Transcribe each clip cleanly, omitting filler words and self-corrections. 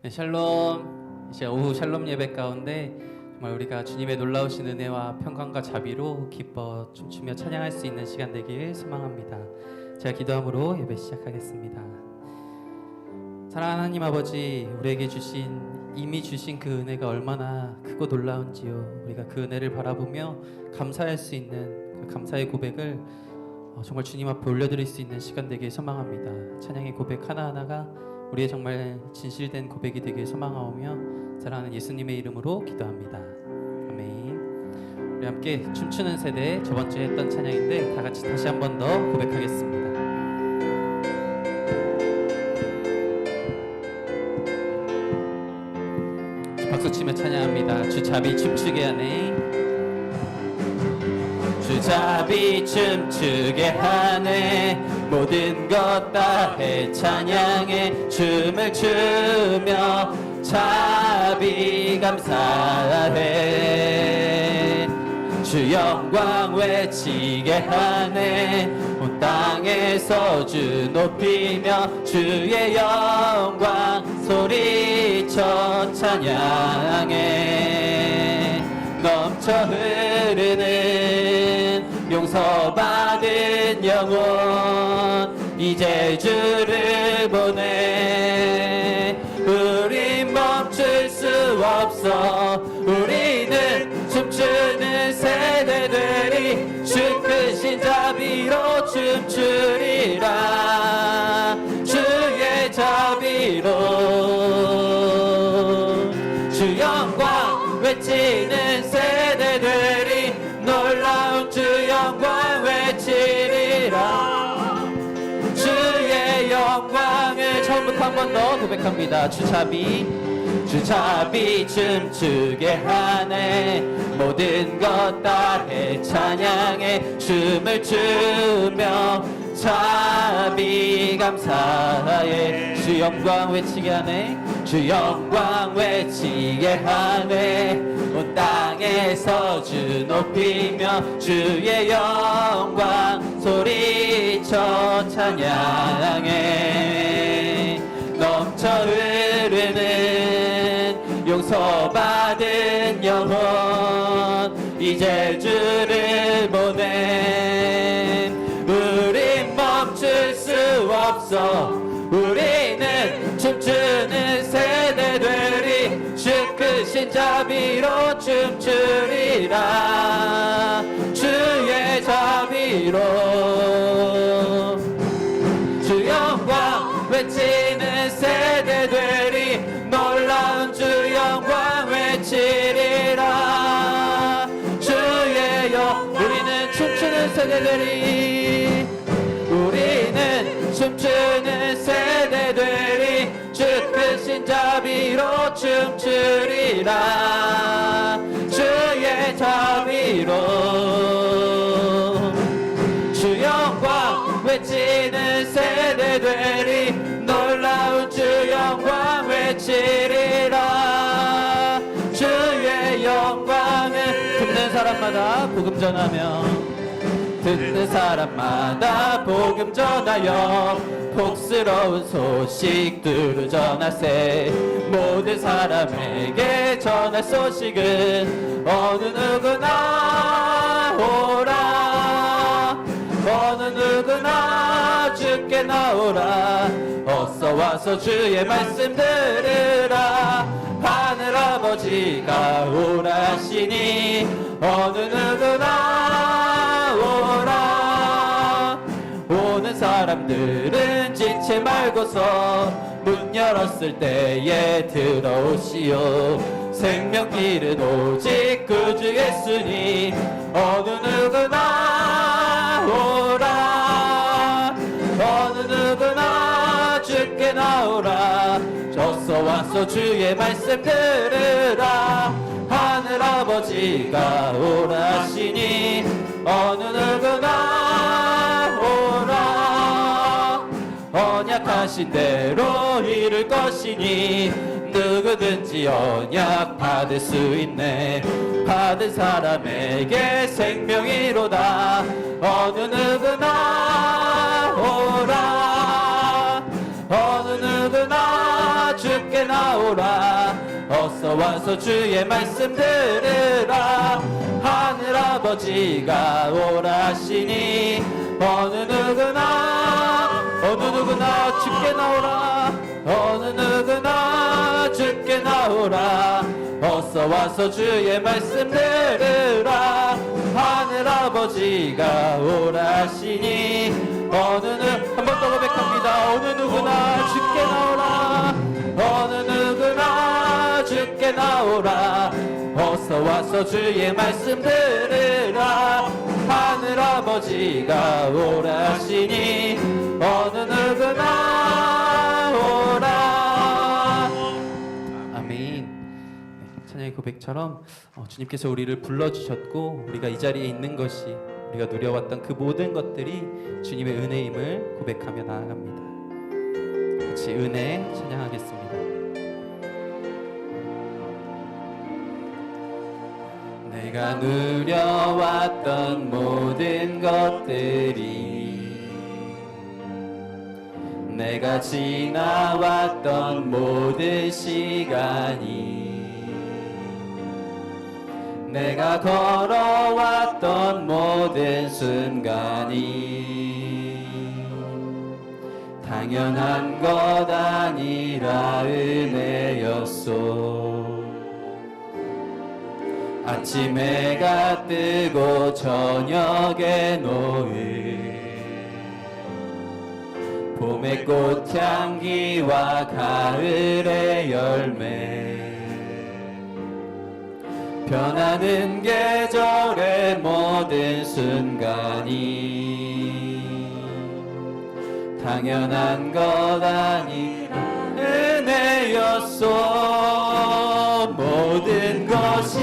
네, 샬롬. 이제 오후 샬롬 예배 가운데 정말 우리가 주님의 놀라우신 은혜와 평강과 자비로 기뻐 춤추며 찬양할 수 있는 시간 되길 소망합니다. 제가 기도함으로 예배 시작하겠습니다. 사랑하는 하나님 아버지, 우리에게 이미 주신 그 은혜가 얼마나 크고 놀라운지요. 우리가 그 은혜를 바라보며 감사할 수 있는 그 감사의 고백을 정말 주님 앞에 올려드릴 수 있는 시간 되길 소망합니다. 찬양의 고백 하나하나가 우리의 정말 진실된 고백이 되길 소망하오며 사랑하는 예수님의 이름으로 기도합니다. 아멘. 우리 함께 춤추는 세대 저번주에 했던 찬양인데 다 같이 다시 한 번 더 고백하겠습니다. 박수치며 찬양합니다. 주잡이 춤추게 하네. 주잡이 춤추게 하네. 모든 것 다해 찬양해. 춤을 추며 자비 감사해. 주 영광 외치게 하네. 온 땅에서 주 높이며 주의 영광 소리쳐 찬양해. 넘쳐 흐르는 용서받은 영혼 이제 주를 보내. 우린 멈출 수 없어. 우리는 춤추는 세대들이 주 크신 자비로 춤추리라. 주의 자비로 주 영광 외치는 세대들이 놀라운 주 영광 외치리라. 주의 영광을 처음부터 한 번 더 고백합니다. 주잡이 춤추게 하네. 모든 것 다해 찬양해. 춤을 추며 자비 감사해. 주 영광 외치게 하네. 주 영광 외치게 하네. 온 땅에서 주 높이며 주의 영광 소리쳐 찬양해. 넘쳐 흐르는 용서받은 영혼 이제 주를 보내. 우린 멈출 수 없어. 우리는 춤추는 세대들이 주 크신 자비로 춤추리라. 주의 자비로 주 영광 외치는 세대들이 놀라운 주 영광 외치리라. 주의 영 우리는 춤추는 세대들이 춤추는 세대들이 주 크신 자비로 춤추리라. 주의 자비로 주 영광 외치는 세대들이 놀라운 주 영광 외치리라. 주의 영광을 듣는 사람마다 복음 전하며 듣는 사람마다 복음 전하여 복스러운 소식 두루 전하세. 모든 사람에게 전할 소식은 어느 누구나 오라. 어느 누구나 주께 나오라. 어서 와서 주의 말씀 들으라. 하늘 아버지가 오라 하시니 어느 누구나 오라. 오는 사람들은 지체 말고서 문 열었을 때에 들어오시오. 생명길은 오직 구주 예수님. 어느 누구나 오라. 어느 누구나 주께 나오라. 어서 와서 주의 말씀 들으라. 하늘 아버지가 오라 하시니 어느 누구나 오라. 언약하신 대로 이룰 것이니 누구든지 언약 받을 수 있네. 받은 사람에게 생명이로다. 어느 누구나 오라. 어느 누구나 주께 나오라. 와서 주의 말씀 들으라. 하늘아버지가 오라 하시니 어느 누구나 주께 나오라. 어느 누구나 주께 나오라. 어서 와서 주의 말씀 들으라. 하늘아버지가 오라 하시니 어느 한 번 더 고백합니다. 어느 누구나 주께 나오라. 어느 누구나 주께 나오라. 어서 와서 주의 말씀 들으라. 하늘아버지가 오라 하시니 어느 누구나 오라. 아멘. 찬양의 고백처럼 주님께서 우리를 불러주셨고 우리가 이 자리에 있는 것이 우리가 누려왔던 그 모든 것들이 주님의 은혜임을 고백하며 나아갑니다. 같이 은혜 찬양하겠습니다. 내가 누려왔던 모든 것들이 내가 지나왔던 모든 시간이 내가 걸어왔던 모든 순간이 당연한 것 아니라 은혜였소. 아침 해가 뜨고 저녁에 노을 봄의 꽃향기와 가을의 열매 변하는 계절의 모든 순간이 당연한 것 아니라 은혜였소. 모든 것이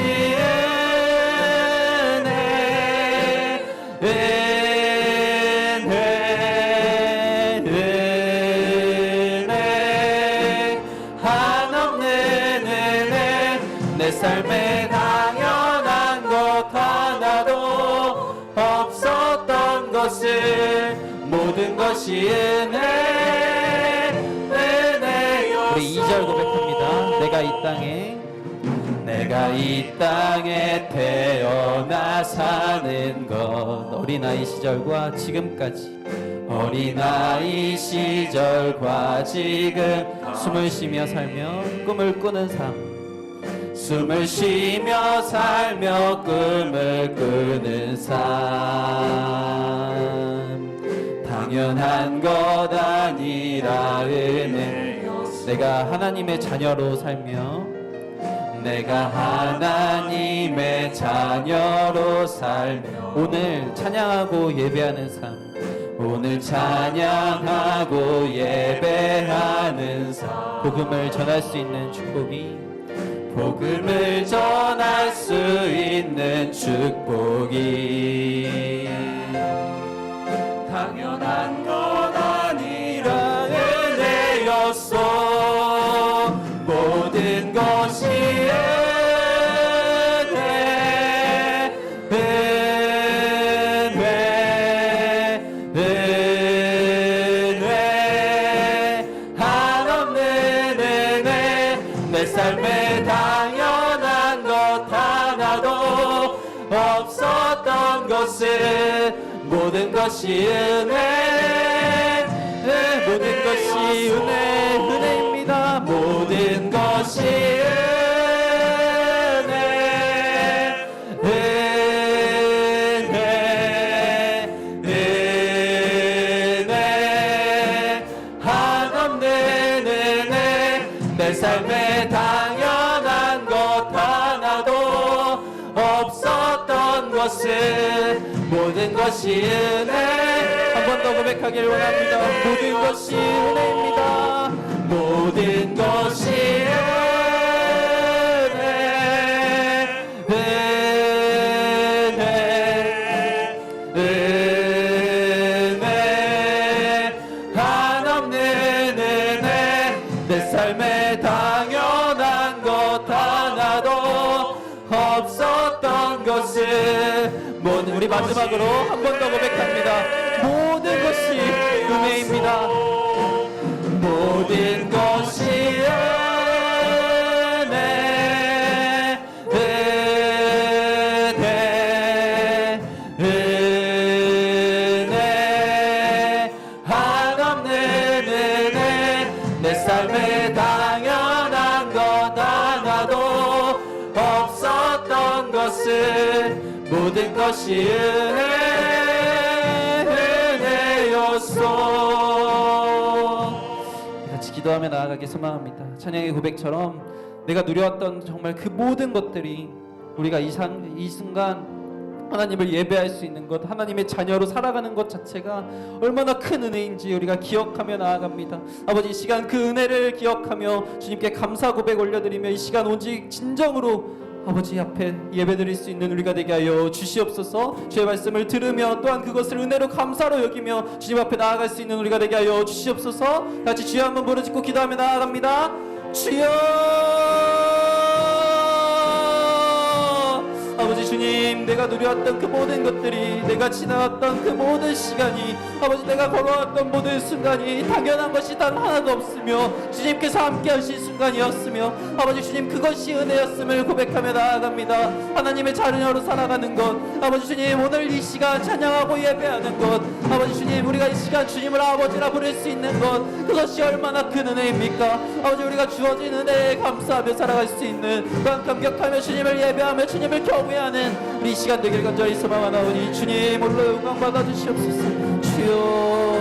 은혜 한없는 은혜. 내 삶에 당연한 것 하나도 없었던 것을 모든 것이 은혜. 우리 2절 고백합니다. 내가 이 땅에 태어나 사는 것 어린아이 시절과 지금까지 어린아이 시절과 지금 숨을 쉬며 살며 꿈을 꾸는 삶 숨을 쉬며 살며 꿈을 꾸는 삶 당연한 것 아니라 은혜. 내가 하나님의 자녀로 살며 내가 하나님의 자녀로 살며 오늘 찬양하고 예배하는 삶 오늘 찬양하고 예배하는 삶 복음을 전할 수 있는 축복이 복음을 전할 수 있는 축복이 당연한 것 아니라 은혜였소. 모든 것이 은혜 한없는 은혜. 내 삶에 당연한 것 하나도 없었던 것을 모든 것이 은혜. 모든 것이 은혜입니다. 모든 것이 은혜 한없는 은혜. 내 삶에 당연한 것 하나도 없었던 것을 모든 것이 은혜. 한 번 더 고백하길 원합니다. 모든 것이 은혜입니다. 모든 것이 은혜 한없는 은혜. 내 삶에 당연한 것 하나도 없었던 것을 모든 우리 마지막으로 한 번 더 고백합니다. 모든 것이 은혜입니다. 모든 것이 은혜. 모든 것이 은혜였소. 같이 기도하며 나아가기 소망합니다. 찬양의 고백처럼 내가 누려왔던 정말 그 모든 것들이 우리가 이 순간 하나님을 예배할 수 있는 것, 하나님의 자녀로 살아가는 것 자체가 얼마나 큰 은혜인지 우리가 기억하며 나아갑니다. 아버지, 이 시간 그 은혜를 기억하며 주님께 감사 고백 올려드리며 이 시간 오직 진정으로 아버지 앞에 예배드릴 수 있는 우리가 되게 하여 주시옵소서. 주의 말씀을 들으며 또한 그것을 은혜로 감사로 여기며 주님 앞에 나아갈 수 있는 우리가 되게 하여 주시옵소서. 같이 주여 한번 부르짖고 기도하며 나아갑니다. 주여! 아버지 주님, 내가 누려왔던 그 모든 것들이, 내가 지나왔던 그 모든 시간이, 아버지 내가 걸어왔던 모든 순간이 당연한 것이 단 하나도 없으며 주님께서 함께 하신 순간이었으며 아버지 주님, 그것이 은혜였음을 고백하며 나아갑니다. 하나님의 자녀로 살아가는 것, 아버지 주님, 오늘 이 시간 찬양하고 예배하는 것, 아버지 주님, 우리가 이 시간 주님을 아버지라 부를 수 있는 것, 그것이 얼마나 큰 은혜입니까? 아버지, 우리가 주어진 은혜에 감사하며 살아갈 수 있는, 또한 감격하며 주님을 예배하며 주님을 경외하는 우리 이 시간 되길 간절히 소망하나오니 주님 홀로 영광 받아주시옵소서. 주여.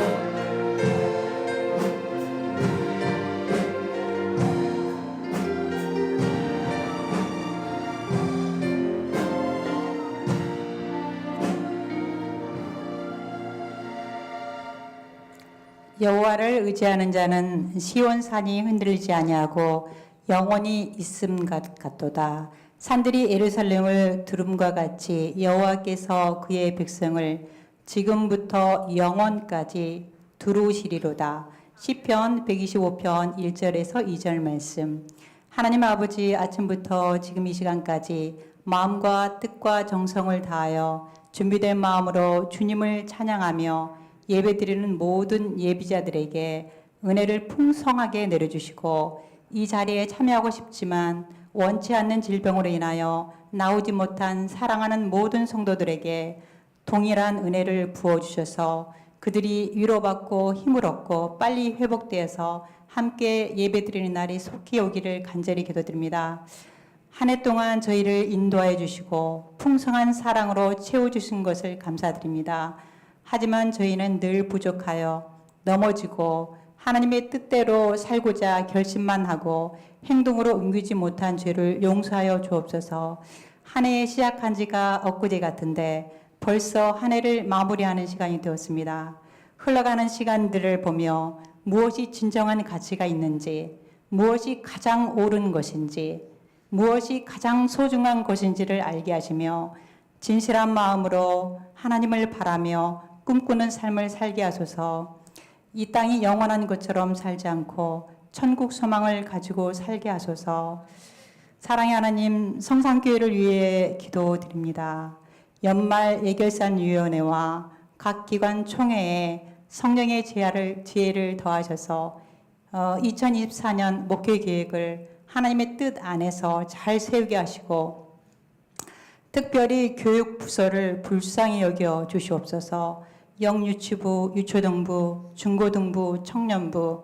여호와를 의지하는 자는 시온산이 흔들리지 아니하고 영원히 있음 같도다. 산들이 예루살렘을 두름과 같이 여호와께서 그의 백성을 지금부터 영원까지 두루시리로다. 시편 125편 1절에서 2절 말씀. 하나님 아버지, 아침부터 지금 이 시간까지 마음과 뜻과 정성을 다하여 준비된 마음으로 주님을 찬양하며 예배드리는 모든 예비자들에게 은혜를 풍성하게 내려주시고, 이 자리에 참여하고 싶지만 원치 않는 질병으로 인하여 나오지 못한 사랑하는 모든 성도들에게 동일한 은혜를 부어주셔서 그들이 위로받고 힘을 얻고 빨리 회복되어서 함께 예배드리는 날이 속히 오기를 간절히 기도드립니다. 한 해 동안 저희를 인도하여 주시고 풍성한 사랑으로 채워주신 것을 감사드립니다. 하지만 저희는 늘 부족하여 넘어지고 하나님의 뜻대로 살고자 결심만 하고 행동으로 옮기지 못한 죄를 용서하여 주옵소서. 한 해 시작한 지가 엊그제 같은데 벌써 한 해를 마무리하는 시간이 되었습니다. 흘러가는 시간들을 보며 무엇이 진정한 가치가 있는지, 무엇이 가장 옳은 것인지, 무엇이 가장 소중한 것인지를 알게 하시며 진실한 마음으로 하나님을 바라며 꿈꾸는 삶을 살게 하소서. 이 땅이 영원한 것처럼 살지 않고 천국 소망을 가지고 살게 하소서. 사랑의 하나님, 성산교회를 위해 기도드립니다. 연말 예결산위원회와 각 기관 총회에 성령의 지혜를 더하셔서 2024년 목회 계획을 하나님의 뜻 안에서 잘 세우게 하시고, 특별히 교육부서를 불쌍히 여겨 주시옵소서. 영유치부, 유초등부, 중고등부, 청년부,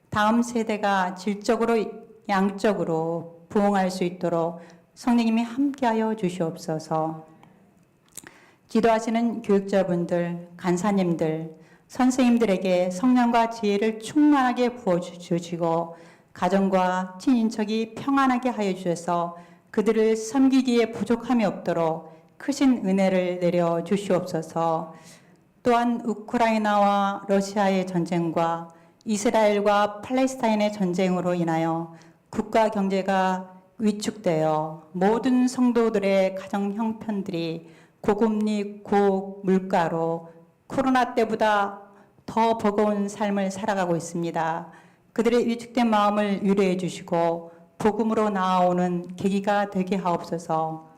다음 세대가 질적으로 양적으로 부흥할 수 있도록 성령님이 함께하여 주시옵소서. 기도하시는 교육자분들, 간사님들, 선생님들에게 성령과 지혜를 충만하게 부어주시고 가정과 친인척이 평안하게 하여 주셔서 그들을 섬기기에 부족함이 없도록 크신 은혜를 내려 주시옵소서. 또한 우크라이나와 러시아의 전쟁과 이스라엘과 팔레스타인의 전쟁으로 인하여 국가 경제가 위축되어 모든 성도들의 가정 형편들이 고금리, 고물가로 코로나 때보다 더 버거운 삶을 살아가고 있습니다. 그들의 위축된 마음을 위로해 주시고 복음으로 나아오는 계기가 되게 하옵소서.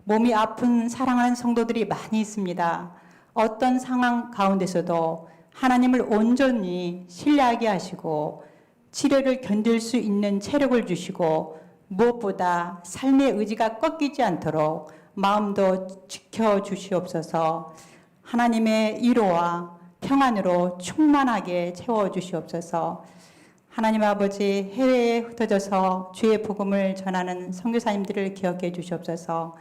몸이 아픈 사랑하는 성도들이 많이 있습니다. 어떤 상황 가운데서도 하나님을 온전히 신뢰하게 하시고 치료를 견딜 수 있는 체력을 주시고 무엇보다 삶의 의지가 꺾이지 않도록 마음도 지켜주시옵소서. 하나님의 위로와 평안으로 충만하게 채워주시옵소서. 하나님 아버지, 해외에 흩어져서 주의 복음을 전하는 선교사님들을 기억해 주시옵소서.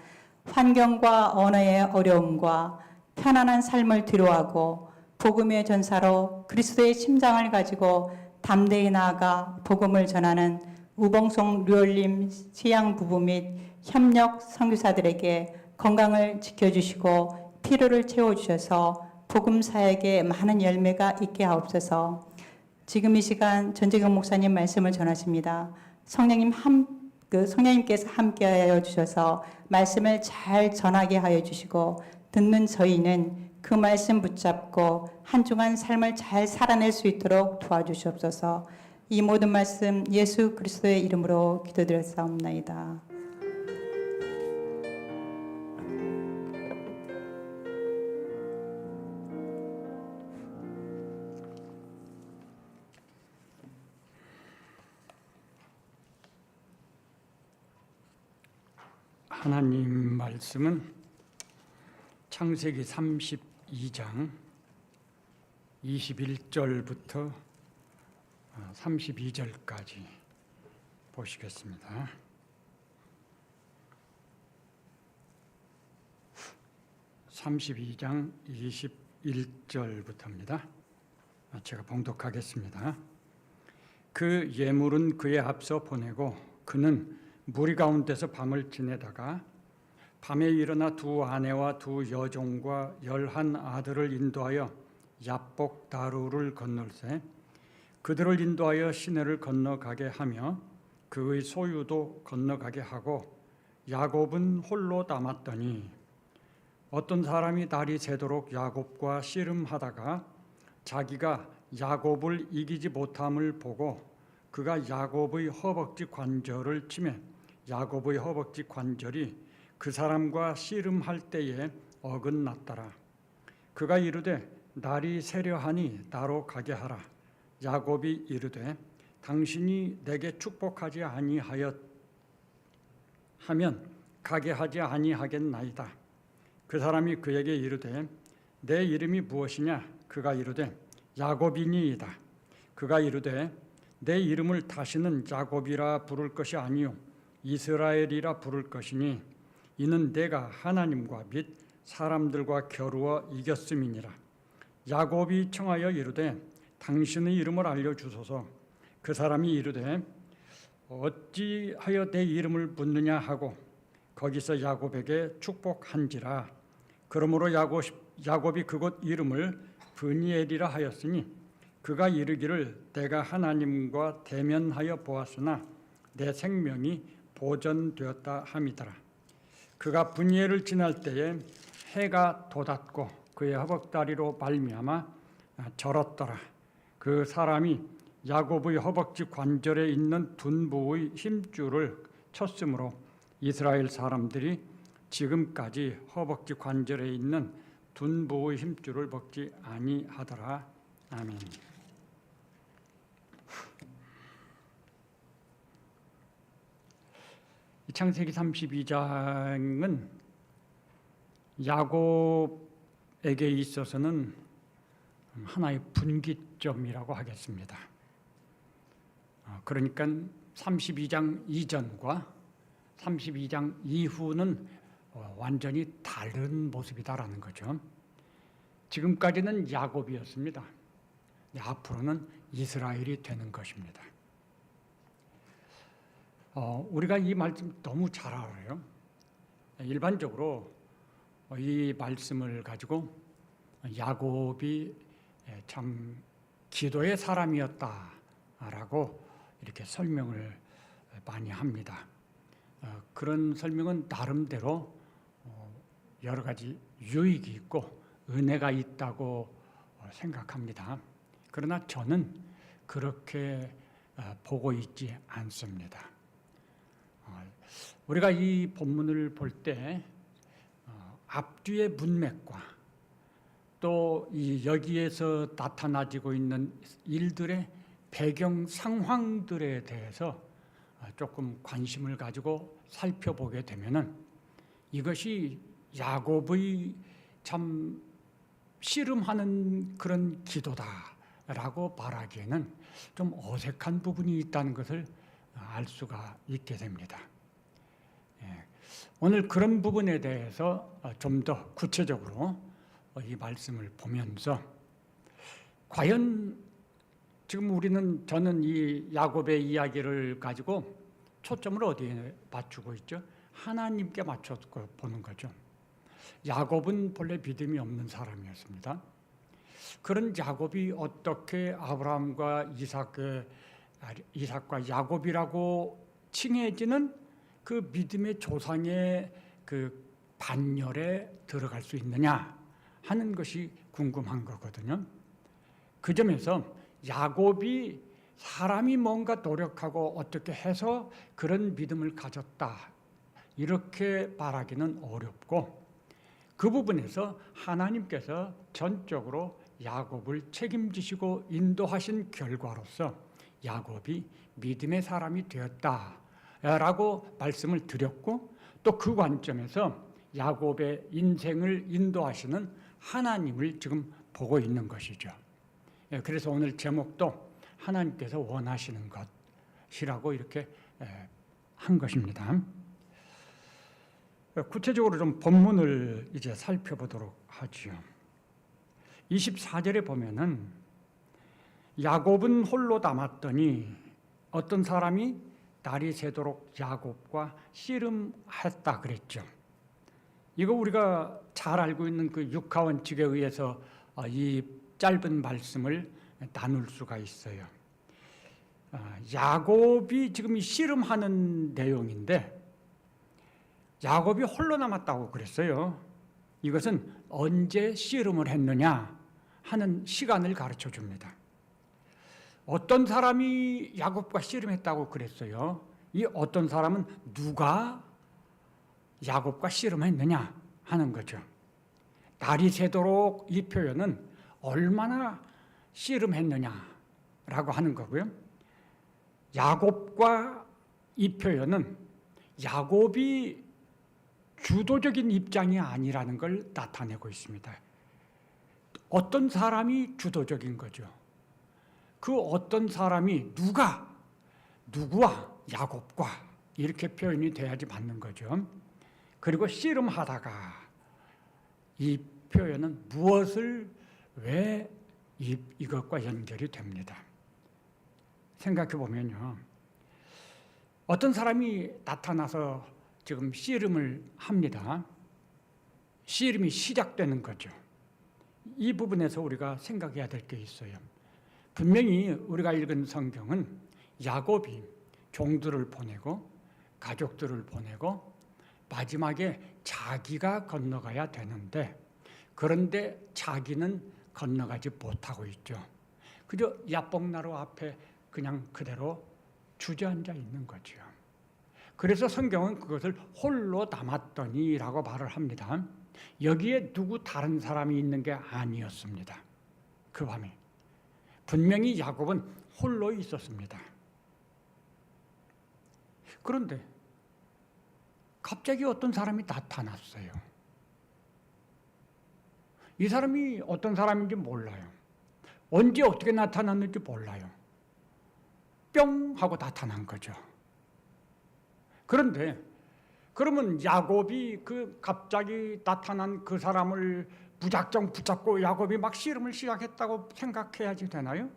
환경과 언어의 어려움과 편안한 삶을 뒤로하고 복음의 전사로 그리스도의 심장을 가지고 담대히 나아가 복음을 전하는 우봉송 류올림 시양 부부 및 협력 선교사들에게 건강을 지켜주시고 필요를 채워주셔서 복음 사역에 많은 열매가 있게 하옵소서. 지금 이 시간 전재경 목사님 말씀을 전하십니다. 성령님께서 함께하여 주셔서 말씀을 잘 전하게 하여 주시고 듣는 저희는 그 말씀 붙잡고 한 주간 삶을 잘 살아낼 수 있도록 도와주시옵소서. 이 모든 말씀 예수 그리스도의 이름으로 기도드렸사옵나이다. 하나님 말씀은 창세기 32장 21절부터 32절까지 보시겠습니다. (32장) 21절부터입니다. 제가 봉독하겠습니다. 그 예물은 그의 앞서 보내고 그는 무리 가운데서 밤을 지내다가 밤에 일어나 두 아내와 두 여종과 11 아들을 인도하여 야복 다루를 건널세 그들을 인도하여 시내를 건너가게 하며 그의 소유도 건너가게 하고 야곱은 홀로 남았더니 어떤 사람이 날이 새도록 야곱과 씨름하다가 자기가 야곱을 이기지 못함을 보고 그가 야곱의 허벅지 관절을 치매 야곱의 허벅지 관절이 그 사람과 씨름할 때에 어긋났더라. 그가 이르되 날이 새려하니 나로 가게 하라. 야곱이 이르되 당신이 내게 축복하지 아니하였 하면 가게 하지 아니하겠나이다. 그 사람이 그에게 이르되 내 이름이 무엇이냐? 그가 이르되 야곱이니이다. 그가 이르되 내 이름을 다시는 야곱이라 부를 것이 아니요 이스라엘이라 부를 것이니 이는 내가 하나님과 및 사람들과 겨루어 이겼음이니라. 야곱이 청하여 이르되 당신의 이름을 알려주소서. 그 사람이 이르되 어찌하여 내 이름을 묻느냐 하고 거기서 야곱에게 축복한지라. 그러므로 야곱이 그곳 이름을 브니엘이라 하였으니 그가 이르기를 내가 하나님과 대면하여 보았으나 내 생명이 보존되었다 함이더라. 그가 브니엘을 지날 때에 해가 돋았고 그의 허벅다리로 말미암아 절었더라. 그 사람이 야곱의 허벅지 관절에 있는 둔부의 힘줄을 쳤으므로 이스라엘 사람들이 지금까지 허벅지 관절에 있는 둔부의 힘줄을 벗지 아니하더라. 아멘. 창세기 32장은 야곱에게 있어서는 하나의 분기점이라고 하겠습니다. 그러니까 32장 이전과 32장 이후는 완전히 다른 모습이다라는 거죠. 지금까지는 야곱이었습니다. 앞으로는 이스라엘이 되는 것입니다. 우리가 이 말씀 너무 잘 알아요. 일반적으로 이 말씀을 가지고 야곱이 참 기도의 사람이었다라고 이렇게 설명을 많이 합니다. 그런 설명은 나름대로 여러 가지 유익이 있고 은혜가 있다고 생각합니다. 그러나 저는 그렇게 보고 있지 않습니다. 우리가 이 본문을 볼 때 앞뒤의 문맥과 또 이 여기에서 나타나지고 있는 일들의 배경 상황들에 대해서 조금 관심을 가지고 살펴보게 되면은 이것이 야곱의 참 씨름하는 그런 기도다라고 말하기에는 좀 어색한 부분이 있다는 것을 알 수가 있게 됩니다. 오늘 그런 부분에 대해서 좀 더 구체적으로 이 말씀을 보면서 과연 지금 저는 이 야곱의 이야기를 가지고 초점을 어디에 맞추고 있죠? 하나님께 맞춰 보는 거죠. 야곱은 본래 믿음이 없는 사람이었습니다. 그런 야곱이 어떻게 아브라함과 이삭과 야곱이라고 칭해지는 그 믿음의 조상의 그 반열에 들어갈 수 있느냐 하는 것이 궁금한 거거든요. 그 점에서 야곱이 사람이 뭔가 노력하고 어떻게 해서 그런 믿음을 가졌다 이렇게 말하기는 어렵고, 그 부분에서 하나님께서 전적으로 야곱을 책임지시고 인도하신 결과로서 야곱이 믿음의 사람이 되었다라고 말씀을 드렸고, 또 그 관점에서 야곱의 인생을 인도하시는 하나님을 지금 보고 있는 것이죠. 그래서 오늘 제목도 하나님께서 원하시는 것이라고 이렇게 한 것입니다. 구체적으로 좀 본문을 이제 살펴보도록 하지요. 24절에 보면은 야곱은 홀로 남았더니 어떤 사람이 날이 새도록 야곱과 씨름했다 그랬죠. 이거 우리가 잘 알고 있는 그 육하원칙에 의해서 이 짧은 말씀을 나눌 수가 있어요. 야곱이 지금 씨름하는 내용인데 야곱이 홀로 남았다고 그랬어요. 이것은 언제 씨름을 했느냐 하는 시간을 가르쳐 줍니다. 어떤 사람이 야곱과 씨름했다고 그랬어요. 이 어떤 사람은 누가 야곱과 씨름했느냐 하는 거죠. 날이 새도록 이 표현은 얼마나 씨름했느냐라고 하는 거고요. 야곱과 이 표현은 야곱이 주도적인 입장이 아니라는 걸 나타내고 있습니다. 어떤 사람이 주도적인 거죠. 그 어떤 사람이 누구와 야곱과 이렇게 표현이 돼야지 맞는 거죠. 그리고 씨름하다가 이 표현은 무엇을 왜 이것과 연결이 됩니다. 생각해 보면요. 어떤 사람이 나타나서 지금 씨름을 합니다. 씨름이 시작되는 거죠. 이 부분에서 우리가 생각해야 될 게 있어요. 분명히 우리가 읽은 성경은 야곱이 종들을 보내고 가족들을 보내고 마지막에 자기가 건너가야 되는데, 그런데 자기는 건너가지 못하고 있죠. 그저 야복나루 앞에 그냥 그대로 주저앉아 있는 거죠. 그래서 성경은 그것을 홀로 남았더니라고 말을 합니다. 여기에 누구 다른 사람이 있는 게 아니었습니다. 그 밤에 분명히 야곱은 홀로 있었습니다. 그런데 갑자기 어떤 사람이 나타났어요. 이 사람이 어떤 사람인지 몰라요. 언제 어떻게 나타났는지 몰라요. 뿅 하고 나타난 거죠. 그런데 그러면 야곱이 그 갑자기 나타난 그 사람을 무작정 붙잡고 야곱이 막 씨름을 시작했다고 생각해야지 되나요?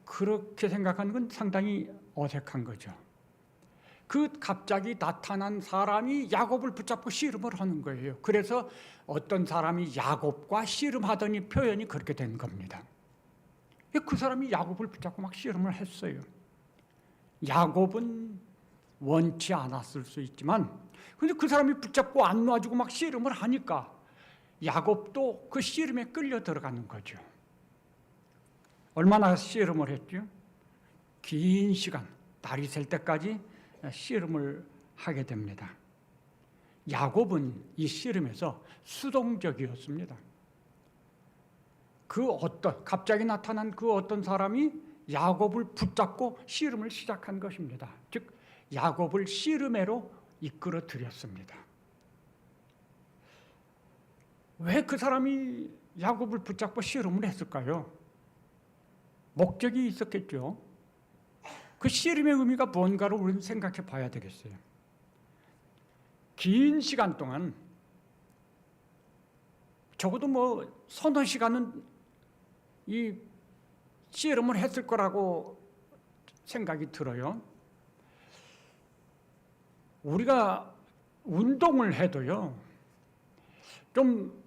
그렇게 생각하는 건 상당히 어색한 거죠. 그 갑자기 나타난 사람이 야곱을 붙잡고 씨름을 하는 거예요. 그래서 어떤 사람이 야곱과 씨름하더니 표현이 그렇게 된 겁니다. 그 사람이 야곱을 붙잡고 막 씨름을 했어요. 야곱은 원치 않았을 수 있지만, 근데 그 사람이 붙잡고 안 놔주고 막 씨름을 하니까 야곱도 그 씨름에 끌려 들어가는 거죠. 얼마나 씨름을 했죠? 긴 시간, 날이 셀 때까지 씨름을 하게 됩니다. 야곱은 이 씨름에서 수동적이었습니다. 갑자기 나타난 그 어떤 사람이 야곱을 붙잡고 씨름을 시작한 것입니다. 즉, 야곱을 씨름회로 이끌어 들였습니다. 왜 그 사람이 야곱을 붙잡고 씨름을 했을까요? 목적이 있었겠죠. 그 씨름의 의미가 뭔가를 우리는 생각해 봐야 되겠어요. 긴 시간 동안 적어도 뭐 서너 시간은 이 씨름을 했을 거라고 생각이 들어요. 우리가 운동을 해도요, 좀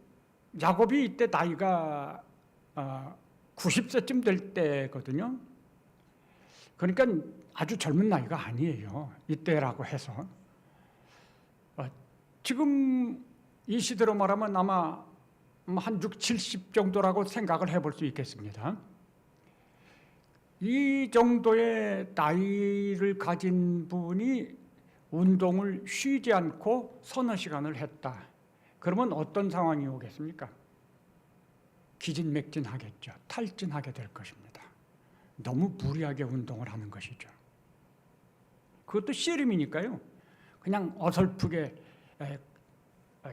야곱이 이때 나이가 90세쯤 될 때거든요. 그러니까 아주 젊은 나이가 아니에요. 이때라고 해서. 지금 이 시대로 말하면 아마 한 6, 70 정도라고 생각을 해볼 수 있겠습니다. 이 정도의 나이를 가진 분이 운동을 쉬지 않고 서너 시간을 했다. 그러면 어떤 상황이 오겠습니까? 기진맥진하겠죠. 탈진하게 될 것입니다. 너무 무리하게 운동을 하는 것이죠. 그것도 씨름이니까요. 그냥 어설프게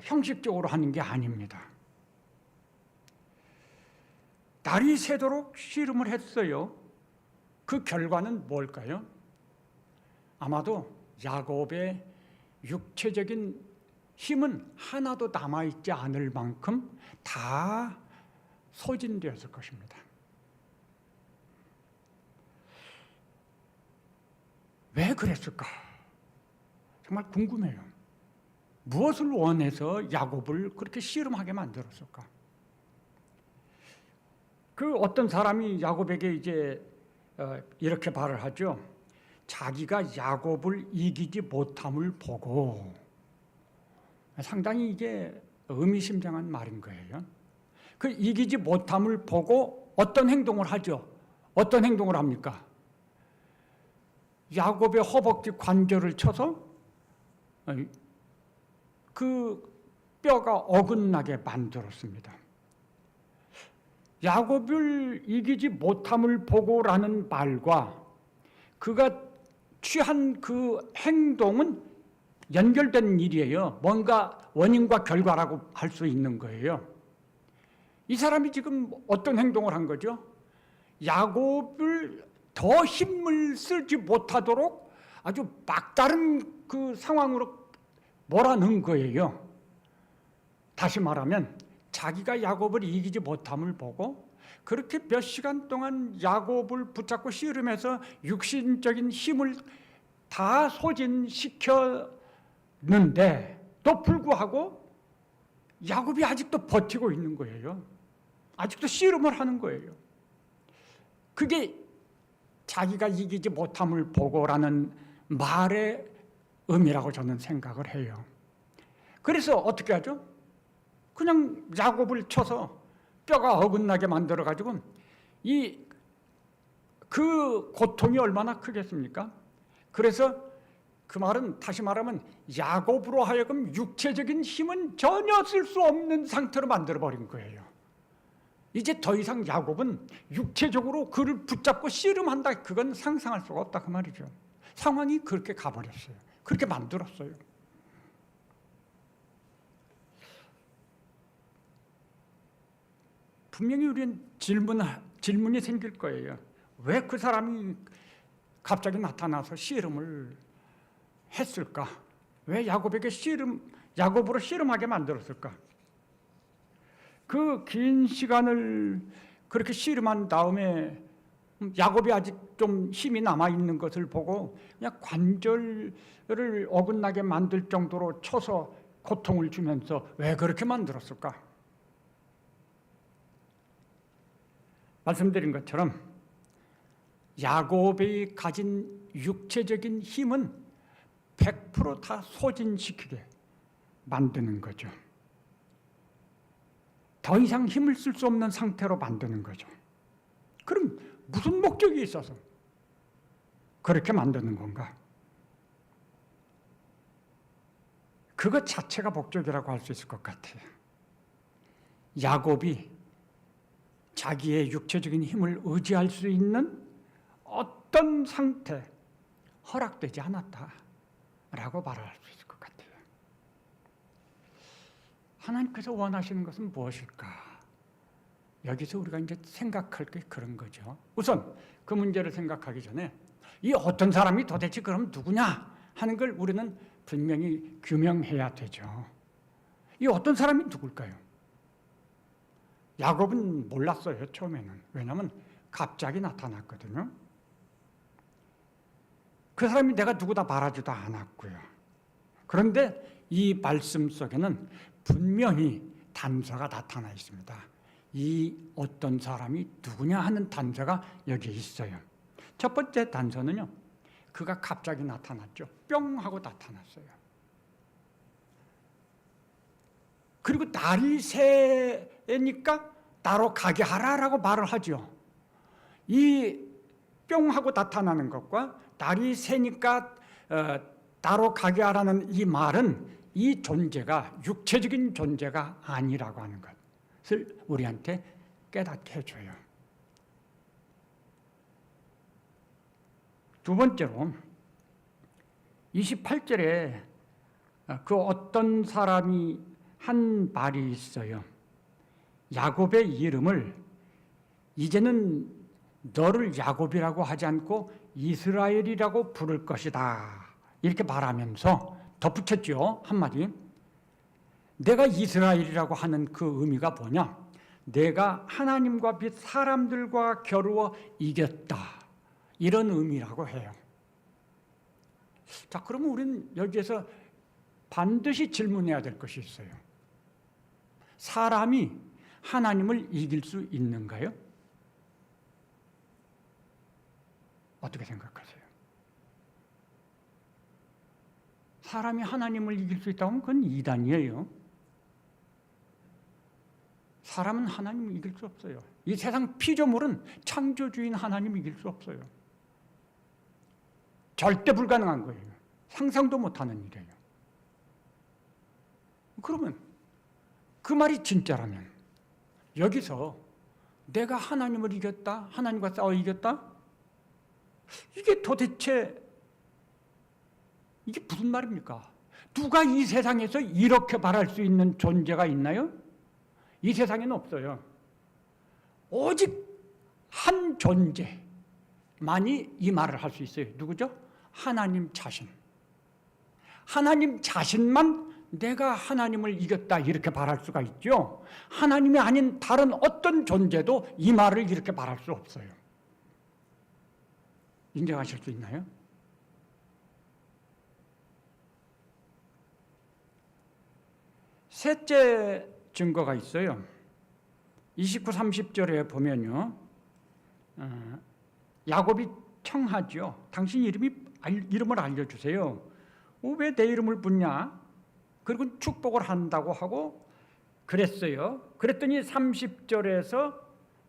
형식적으로 하는 게 아닙니다. 날이 새도록 씨름을 했어요. 그 결과는 뭘까요? 아마도 야곱의 육체적인 힘은 하나도 남아있지 않을 만큼 다 소진되었을 것입니다. 왜 그랬을까? 정말 궁금해요. 무엇을 원해서 야곱을 그렇게 씨름하게 만들었을까? 그 어떤 사람이 야곱에게 이제 이렇게 말을 하죠. 자기가 야곱을 이기지 못함을 보고, 상당히 이게 의미심장한 말인 거예요. 그 이기지 못함을 보고 어떤 행동을 하죠? 어떤 행동을 합니까? 야곱의 허벅지 관절을 쳐서 그 뼈가 어긋나게 만들었습니다. 야곱을 이기지 못함을 보고라는 말과 그가 취한 그 행동은 연결된 일이에요. 뭔가 원인과 결과라고 할 수 있는 거예요. 이 사람이 지금 어떤 행동을 한 거죠? 야곱을 더 힘을 쓰지 못하도록 아주 막다른 그 상황으로 몰아넣은 거예요. 다시 말하면 자기가 야곱을 이기지 못함을 보고 그렇게 몇 시간 동안 야곱을 붙잡고 씨름해서 육신적인 힘을 다 소진시켰는데 또 불구하고 야곱이 아직도 버티고 있는 거예요. 아직도 씨름을 하는 거예요. 그게 자기가 이기지 못함을 보고라는 말의 의미라고 저는 생각을 해요. 그래서 어떻게 하죠? 그냥 야곱을 쳐서 뼈가 어긋나게 만들어가지고 그 고통이 얼마나 크겠습니까? 그래서 그 말은 다시 말하면 야곱으로 하여금 육체적인 힘은 전혀 쓸 수 없는 상태로 만들어버린 거예요. 이제 더 이상 야곱은 육체적으로 그를 붙잡고 씨름한다, 그건 상상할 수가 없다 그 말이죠. 상황이 그렇게 가버렸어요. 그렇게 만들었어요. 분명히 우리는 질문이 생길 거예요. 왜 그 사람이 갑자기 나타나서 씨름을 했을까? 왜 야곱으로 씨름하게 만들었을까? 그 긴 시간을 그렇게 씨름한 다음에 야곱이 아직 좀 힘이 남아있는 것을 보고 그냥 관절을 어긋나게 만들 정도로 쳐서 고통을 주면서 왜 그렇게 만들었을까? 말씀드린 것처럼 야곱이 가진 육체적인 힘은 100% 다 소진시키게 만드는 거죠. 더 이상 힘을 쓸 수 없는 상태로 만드는 거죠. 그럼 무슨 목적이 있어서 그렇게 만드는 건가? 그것 자체가 목적이라고 할 수 있을 것 같아요. 야곱이 자기의 육체적인 힘을 의지할 수 있는 어떤 상태 허락되지 않았다라고 말할 수 있을 것 같아요. 하나님께서 원하시는 것은 무엇일까? 여기서 우리가 이제 생각할 게 그런 거죠. 우선 그 문제를 생각하기 전에 이 어떤 사람이 도대체 그럼 누구냐 하는 걸 우리는 분명히 규명해야 되죠. 이 어떤 사람이 누굴까요? 야곱은 몰랐어요, 처음에는. 왜냐하면 갑자기 나타났거든요. 그 사람이 내가 누구다 말하지도 않았고요. 그런데 이 말씀 속에는 분명히 단서가 나타나 있습니다. 이 어떤 사람이 누구냐 하는 단서가 여기에 있어요. 첫 번째 단서는요, 그가 갑자기 나타났죠. 뿅 하고 나타났어요. 그리고 날이 새니까 나로 가게 하라라고 말을 하죠. 이 뿅 하고 나타나는 것과 날이 새니까 나로 가게 하라는 이 말은 이 존재가 육체적인 존재가 아니라고 하는 것을 우리한테 깨닫게 해줘요. 두 번째로 28절에 그 어떤 사람이 한 말이 있어요. 야곱의 이름을 이제는 너를 야곱이라고 하지 않고 이스라엘이라고 부를 것이다. 이렇게 말하면서 덧붙였죠. 한마디. 내가 이스라엘이라고 하는 그 의미가 뭐냐? 내가 하나님과 및 사람들과 겨루어 이겼다. 이런 의미라고 해요. 자, 그러면 우리는 여기에서 반드시 질문해야 될 것이 있어요. 사람이 하나님을 이길 수 있는가요? 어떻게 생각하세요? 사람이 하나님을 이길 수 있다면 그건 이단이에요. 사람은 하나님을 이길 수 없어요. 이 세상 피조물은 창조주인 하나님 이길 수 없어요. 절대 불가능한 거예요. 상상도 못하는 일이에요. 그러면 그 말이 진짜라면 여기서 내가 하나님을 이겼다, 하나님과 싸워 이겼다? 이게 도대체 이게 무슨 말입니까? 누가 이 세상에서 이렇게 말할 수 있는 존재가 있나요? 이 세상에는 없어요. 오직 한 존재만이 이 말을 할 수 있어요. 누구죠? 하나님 자신. 하나님 자신만 내가 하나님을 이겼다 이렇게 말할 수가 있죠. 하나님이 아닌 다른 어떤 존재도 이 말을 이렇게 말할 수 없어요. 인정하실 수 있나요? 셋째 증거가 있어요. 29, 30절에 보면요. 야곱이 청하죠. 당신 이름을 알려주세요. 왜 내 이름을 묻냐? 그리고 축복을 한다고 하고 그랬어요. 그랬더니 30절에서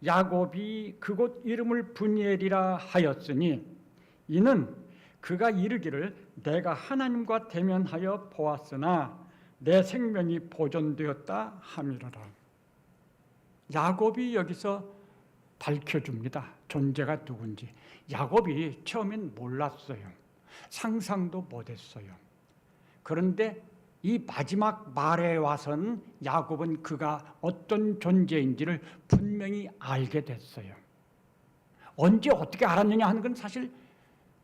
야곱이 그곳 이름을 브니엘이라 하였으니 이는 그가 이르기를 내가 하나님과 대면하여 보았으나 내 생명이 보존되었다 함이로라. 야곱이 여기서 밝혀줍니다. 존재가 누군지. 야곱이 처음엔 몰랐어요. 상상도 못했어요. 그런데 이 마지막 말에 와서는 야곱은 그가 어떤 존재인지를 분명히 알게 됐어요. 언제 어떻게 알았느냐 하는 건 사실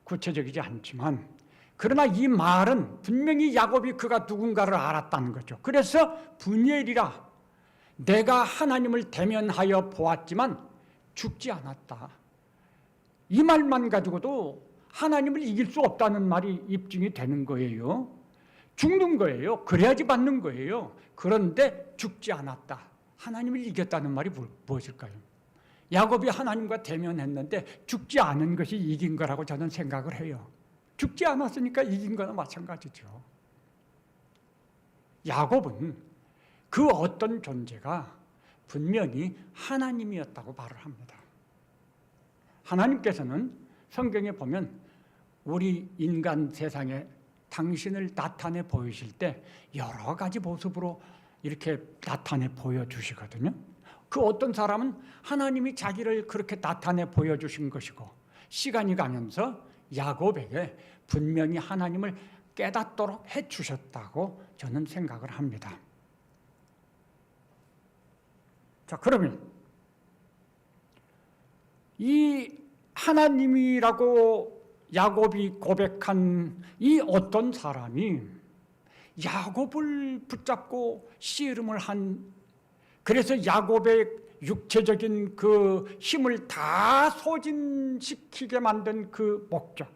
구체적이지 않지만 그러나 이 말은 분명히 야곱이 그가 누군가를 알았다는 거죠. 그래서 브니엘이라 내가 하나님을 대면하여 보았지만 죽지 않았다. 이 말만 가지고도 하나님을 이길 수 없다는 말이 입증이 되는 거예요. 죽는 거예요. 그래야지 받는 거예요. 그런데 죽지 않았다. 하나님을 이겼다는 말이 무엇일까요? 야곱이 하나님과 대면했는데 죽지 않은 것이 이긴 거라고 저는 생각을 해요. 죽지 않았으니까 이긴 거나 마찬가지죠. 야곱은 그 어떤 존재가 분명히 하나님이었다고 말을 합니다. 하나님께서는 성경에 보면 우리 인간 세상에 당신을 나타내 보이실 때 여러 가지 모습으로 이렇게 나타내 보여주시거든요. 그 어떤 사람은 하나님이 자기를 그렇게 나타내 보여주신 것이고 시간이 가면서 야곱에게 분명히 하나님을 깨닫도록 해주셨다고 저는 생각을 합니다. 자, 그러면 이 하나님이라고 야곱이 고백한 이 어떤 사람이 야곱을 붙잡고 씨름을 한, 그래서 야곱의 육체적인 그 힘을 다 소진시키게 만든 그 목적.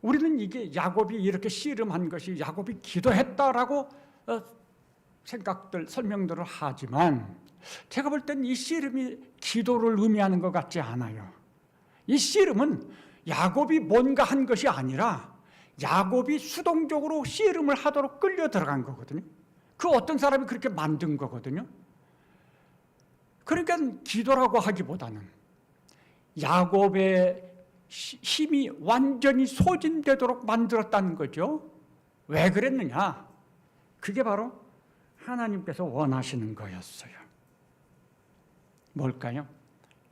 우리는 이게 야곱이 이렇게 씨름한 것이 야곱이 기도했다라고 생각들, 설명들을 하지만 제가 볼 땐 이 씨름이 기도를 의미하는 것 같지 않아요. 이 씨름은 야곱이 뭔가 한 것이 아니라 야곱이 수동적으로 씨름을 하도록 끌려 들어간 거거든요. 그 어떤 사람이 그렇게 만든 거거든요. 그러니까 기도라고 하기보다는 야곱의 힘이 완전히 소진되도록 만들었다는 거죠. 왜 그랬느냐? 그게 바로 하나님께서 원하시는 거였어요. 뭘까요?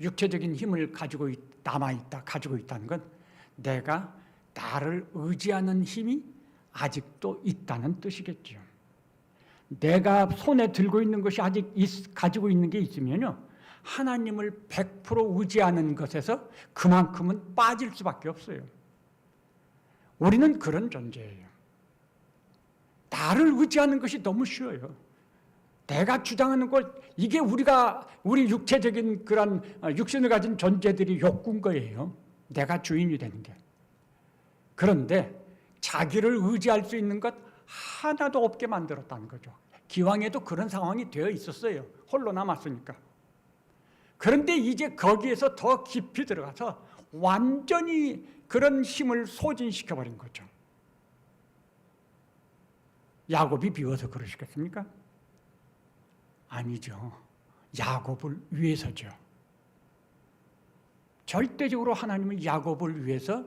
육체적인 힘을 가지고 가지고 있다는 건 내가 나를 의지하는 힘이 아직도 있다는 뜻이겠죠. 내가 손에 들고 있는 것이 아직 가지고 있는 게 있으면요, 하나님을 100% 의지하는 것에서 그만큼은 빠질 수밖에 없어요. 우리는 그런 존재예요. 나를 의지하는 것이 너무 쉬워요. 내가 주장하는 것, 이게 우리 육체적인 그런 육신을 가진 존재들이 욕구인 거예요. 내가 주인이 되는 게. 그런데 자기를 의지할 수 있는 것 하나도 없게 만들었다는 거죠. 기왕에도 그런 상황이 되어 있었어요. 홀로 남았으니까. 그런데 이제 거기에서 더 깊이 들어가서 완전히 그런 힘을 소진시켜버린 거죠. 야곱이 비워서 그러시겠습니까? 아니죠. 야곱을 위해서죠. 절대적으로 하나님은 야곱을 위해서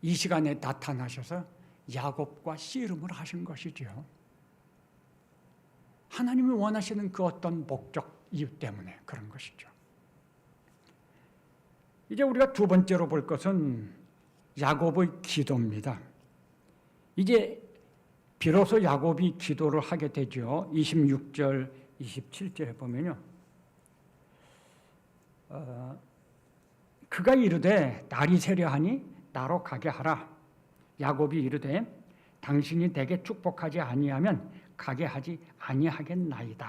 이 시간에 나타나셔서 야곱과 씨름을 하신 것이죠. 하나님이 원하시는 그 어떤 목적, 이유 때문에 그런 것이죠. 이제 우리가 두 번째로 볼 것은 야곱의 기도입니다. 이제 비로소 야곱이 기도를 하게 되죠. 26절, 27절에 보면요. 그가 이르되 날이 새려하니 나로 가게 하라. 야곱이 이르되 당신이 내게 축복하지 아니하면 가게 하지 아니하겠나이다.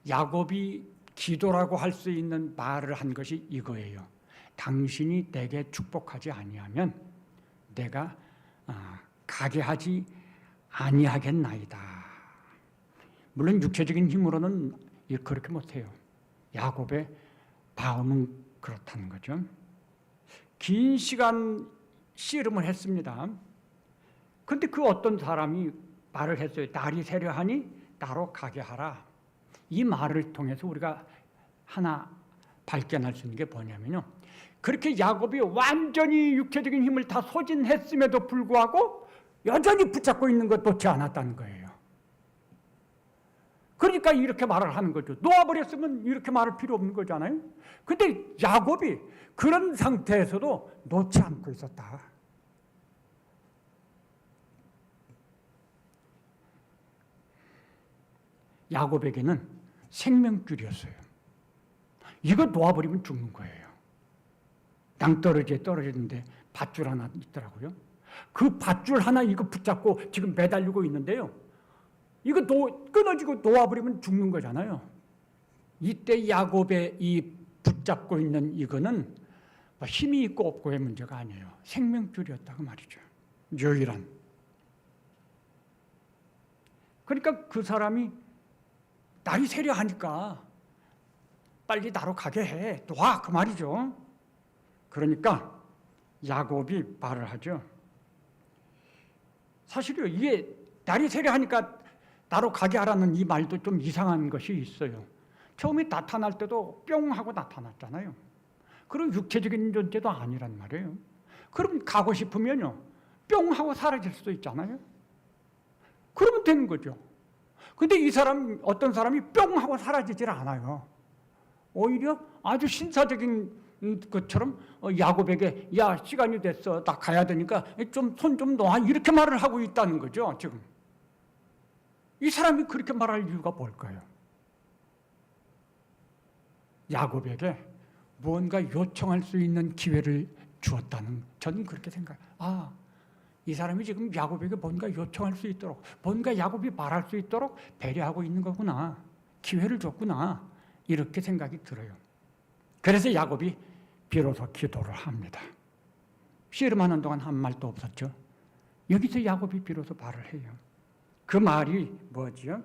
야곱이 기도라고 할 수 있는 말을 한 것이 이거예요. 당신이 내게 축복하지 아니하면 내가 가게 하지 아니하겠나이다. 물론 육체적인 힘으로는 그렇게 못해요. 야곱의 마음은 그렇다는 거죠. 긴 시간 씨름을 했습니다. 그런데 그 어떤 사람이 말을 했어요. 날이 새려하니 나로 가게 하라. 이 말을 통해서 우리가 하나 발견할 수 있는 게 뭐냐면요, 그렇게 야곱이 완전히 육체적인 힘을 다 소진했음에도 불구하고 여전히 붙잡고 있는 것 놓지 않았다는 거예요. 그러니까 이렇게 말을 하는 거죠. 놓아버렸으면 이렇게 말할 필요 없는 거잖아요. 근데 야곱이 그런 상태에서도 놓지 않고 있었다. 야곱에게는 생명줄이었어요. 이거 놓아버리면 죽는 거예요. 낭떠러지에 떨어졌는데 밧줄 하나 있더라고요. 그 밧줄 하나 이거 붙잡고 지금 매달리고 있는데요, 이거 끊어지고 놓아버리면 죽는 거잖아요. 이때 야곱의 이 붙잡고 있는 이거는 힘이 있고 없고의 문제가 아니에요. 생명줄이었다고 말이죠. 유일한. 그러니까 그 사람이 날이 새려하니까 빨리 나로 가게 해. 놔. 그 말이죠. 그러니까 야곱이 말을 하죠. 사실요, 이게 날이 새려하니까 나로 가게 하라는 이 말도 좀 이상한 것이 있어요. 처음에 나타날 때도 뿅 하고 나타났잖아요. 그럼 육체적인 존재도 아니란 말이에요. 그럼 가고 싶으면요, 뿅 하고 사라질 수도 있잖아요. 그러면 되는 거죠. 근데 이 사람, 어떤 사람이 뿅 하고 사라지질 않아요. 오히려 아주 신사적인 것처럼 야곱에게 야, 시간이 됐어. 나 가야 되니까 좀 손 좀 놔. 이렇게 말을 하고 있다는 거죠, 지금. 이 사람이 그렇게 말할 이유가 뭘까요? 야곱에게 무언가 요청할 수 있는 기회를 주었다는, 저는 그렇게 생각해요. 이 사람이 지금 야곱에게 뭔가 요청할 수 있도록, 뭔가 야곱이 말할 수 있도록 배려하고 있는 거구나. 기회를 줬구나. 이렇게 생각이 들어요. 그래서 야곱이 비로소 기도를 합니다. 씨름하는 동안 한 말도 없었죠. 여기서 야곱이 비로소 말을 해요. 그 말이 뭐지요?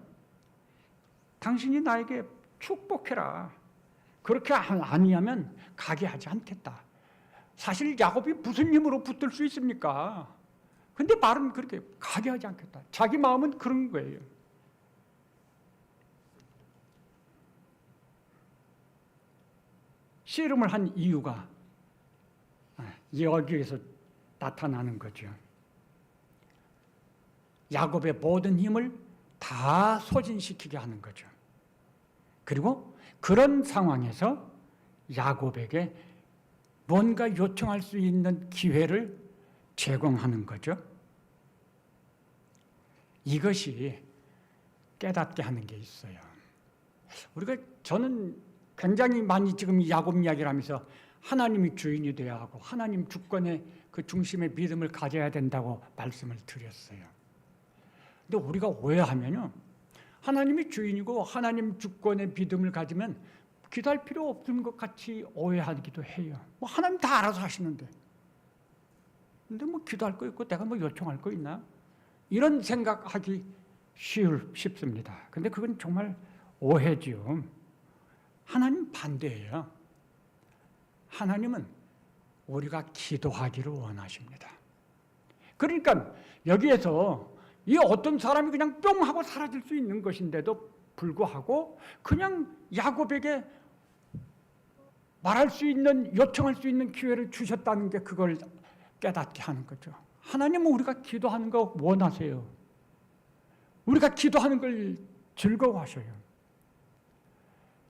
당신이 나에게 축복해라. 그렇게 아니하면 가게 하지 않겠다. 사실 야곱이 무슨 힘으로 붙들 수 있습니까? 근데 말은 그렇게 가게 하지 않겠다. 자기 마음은 그런 거예요. 씨름을 한 이유가 여기에서 나타나는 거죠. 야곱의 모든 힘을 다 소진시키게 하는 거죠. 그리고 그런 상황에서 야곱에게 뭔가 요청할 수 있는 기회를 제공하는 거죠. 이것이 깨닫게 하는 게 있어요. 저는 굉장히 많이 지금 야곱 이야기를 하면서 하나님이 주인이 되어야 하고 하나님 주권의 그 중심의 믿음을 가져야 된다고 말씀을 드렸어요. 근데 우리가 오해하면요, 하나님이 주인이고 하나님 주권의 믿음을 가지면 기도할 필요 없는 것 같이 오해하기도 해요. 뭐 하나님 다 알아서 하시는데, 근데 뭐 기도할 거 있고 내가 뭐 요청할 거 있나? 이런 생각하기 쉽습니다. 근데 그건 정말 오해지요. 하나님 반대예요. 하나님은 우리가 기도하기를 원하십니다. 그러니까 여기에서 이 어떤 사람이 그냥 뿅 하고 사라질 수 있는 것인데도 불구하고 그냥 야곱에게 말할 수 있는, 요청할 수 있는 기회를 주셨다는 게 그걸 깨닫게 하는 거죠. 하나님은 우리가 기도하는 거 원하세요. 우리가 기도하는 걸 즐거워하셔요.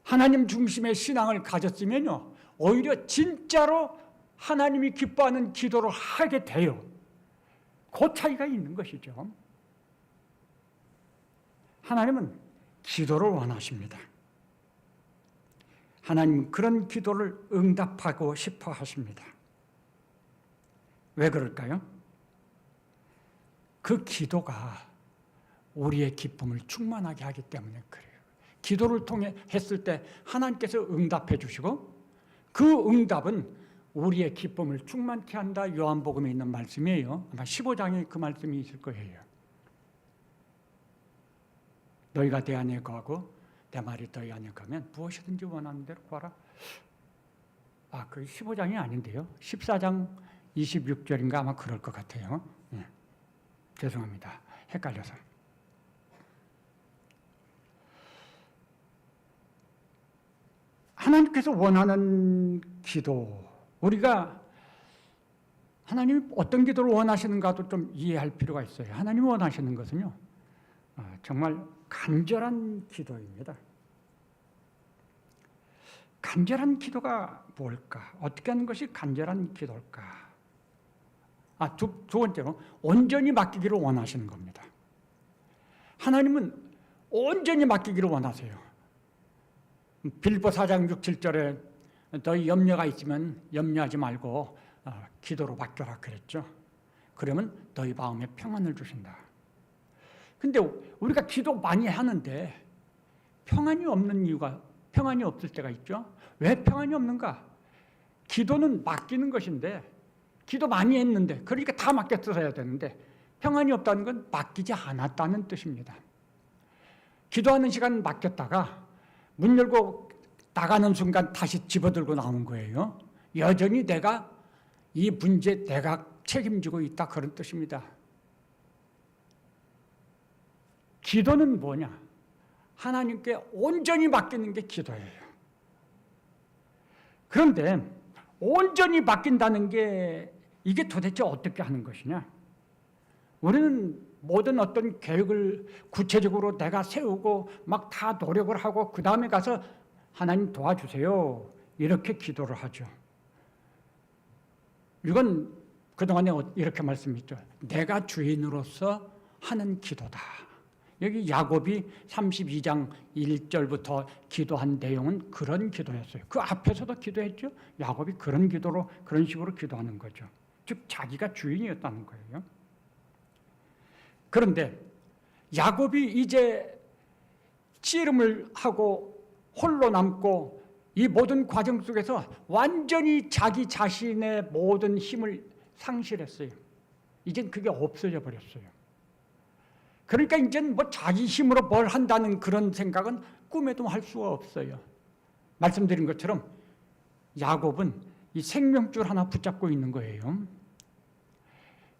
하나님 중심의 신앙을 가졌으면요, 오히려 진짜로 하나님이 기뻐하는 기도를 하게 돼요. 그 차이가 있는 것이죠. 하나님은 기도를 원하십니다. 하나님은 그런 기도를 응답하고 싶어 하십니다. 왜 그럴까요? 그 기도가 우리의 기쁨을 충만하게 하기 때문에 그래요. 기도를 통해 했을 때 하나님께서 응답해 주시고 그 응답은 우리의 기쁨을 충만케 한다. 요한복음에 있는 말씀이에요. 아마 15장에 그 말씀이 있을 거예요. 너희가 내 안에 거하고 내 말이 너희 안에 거하면 무엇이든지 원하는 대로 구하라. 그 15장이 아닌데요. 14장 26절인가 아마 그럴 것 같아요. 죄송합니다. 헷갈려서. 하나님께서 원하는 기도, 우리가 하나님이 어떤 기도를 원하시는가도 좀 이해할 필요가 있어요. 하나님이 원하시는 것은요, 정말 간절한 기도입니다. 간절한 기도가 뭘까? 어떻게 하는 것이 간절한 기도일까? 두 번째로 온전히 맡기기를 원하시는 겁니다. 하나님은 온전히 맡기기를 원하세요. 빌립보 4장 6, 7절에 너희 염려가 있으면 염려하지 말고 기도로 맡겨라 그랬죠. 그러면 너희 마음에 평안을 주신다. 근데 우리가 기도 많이 하는데 평안이 없는 이유가, 평안이 없을 때가 있죠. 왜 평안이 없는가? 기도는 맡기는 것인데, 기도 많이 했는데, 그러니까 다 맡겼어야 되는데 평안이 없다는 건 맡기지 않았다는 뜻입니다. 기도하는 시간 맡겼다가 문 열고 나가는 순간 다시 집어들고 나온 거예요. 여전히 내가 이 문제 내가 책임지고 있다, 그런 뜻입니다. 기도는 뭐냐? 하나님께 온전히 맡기는 게 기도예요. 그런데 온전히 맡긴다는 게 이게 도대체 어떻게 하는 것이냐? 우리는 모든 어떤 계획을 구체적으로 내가 세우고 막 다 노력을 하고 그 다음에 가서 하나님 도와주세요, 이렇게 기도를 하죠. 이건 그동안에 이렇게 말씀했죠. 내가 주인으로서 하는 기도다. 여기 야곱이 32장 1절부터 기도한 내용은 그런 기도였어요. 그 앞에서도 기도했죠. 야곱이 그런 식으로 기도하는 거죠. 즉 자기가 주인이었다는 거예요. 그런데 야곱이 이제 씨름을 하고 홀로 남고 이 모든 과정 속에서 완전히 자기 자신의 모든 힘을 상실했어요. 이젠 그게 없어져 버렸어요. 그러니까 이젠 뭐 자기 힘으로 뭘 한다는 그런 생각은 꿈에도 할 수가 없어요. 말씀드린 것처럼 야곱은 이 생명줄 하나 붙잡고 있는 거예요.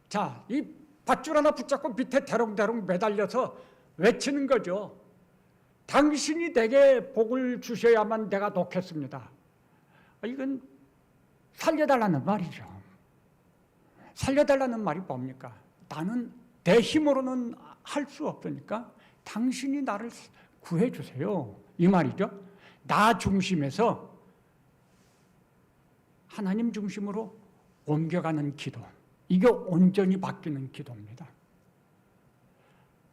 자, 이 밧줄 하나 붙잡고 밑에 대롱대롱 매달려서 외치는 거죠. 당신이 내게 복을 주셔야만 내가 놓겠습니다. 이건 살려달라는 말이죠. 살려달라는 말이 뭡니까? 나는 내 힘으로는 할 수 없으니까 당신이 나를 구해주세요. 이 말이죠. 나 중심에서 하나님 중심으로 옮겨가는 기도. 이게 온전히 바뀌는 기도입니다.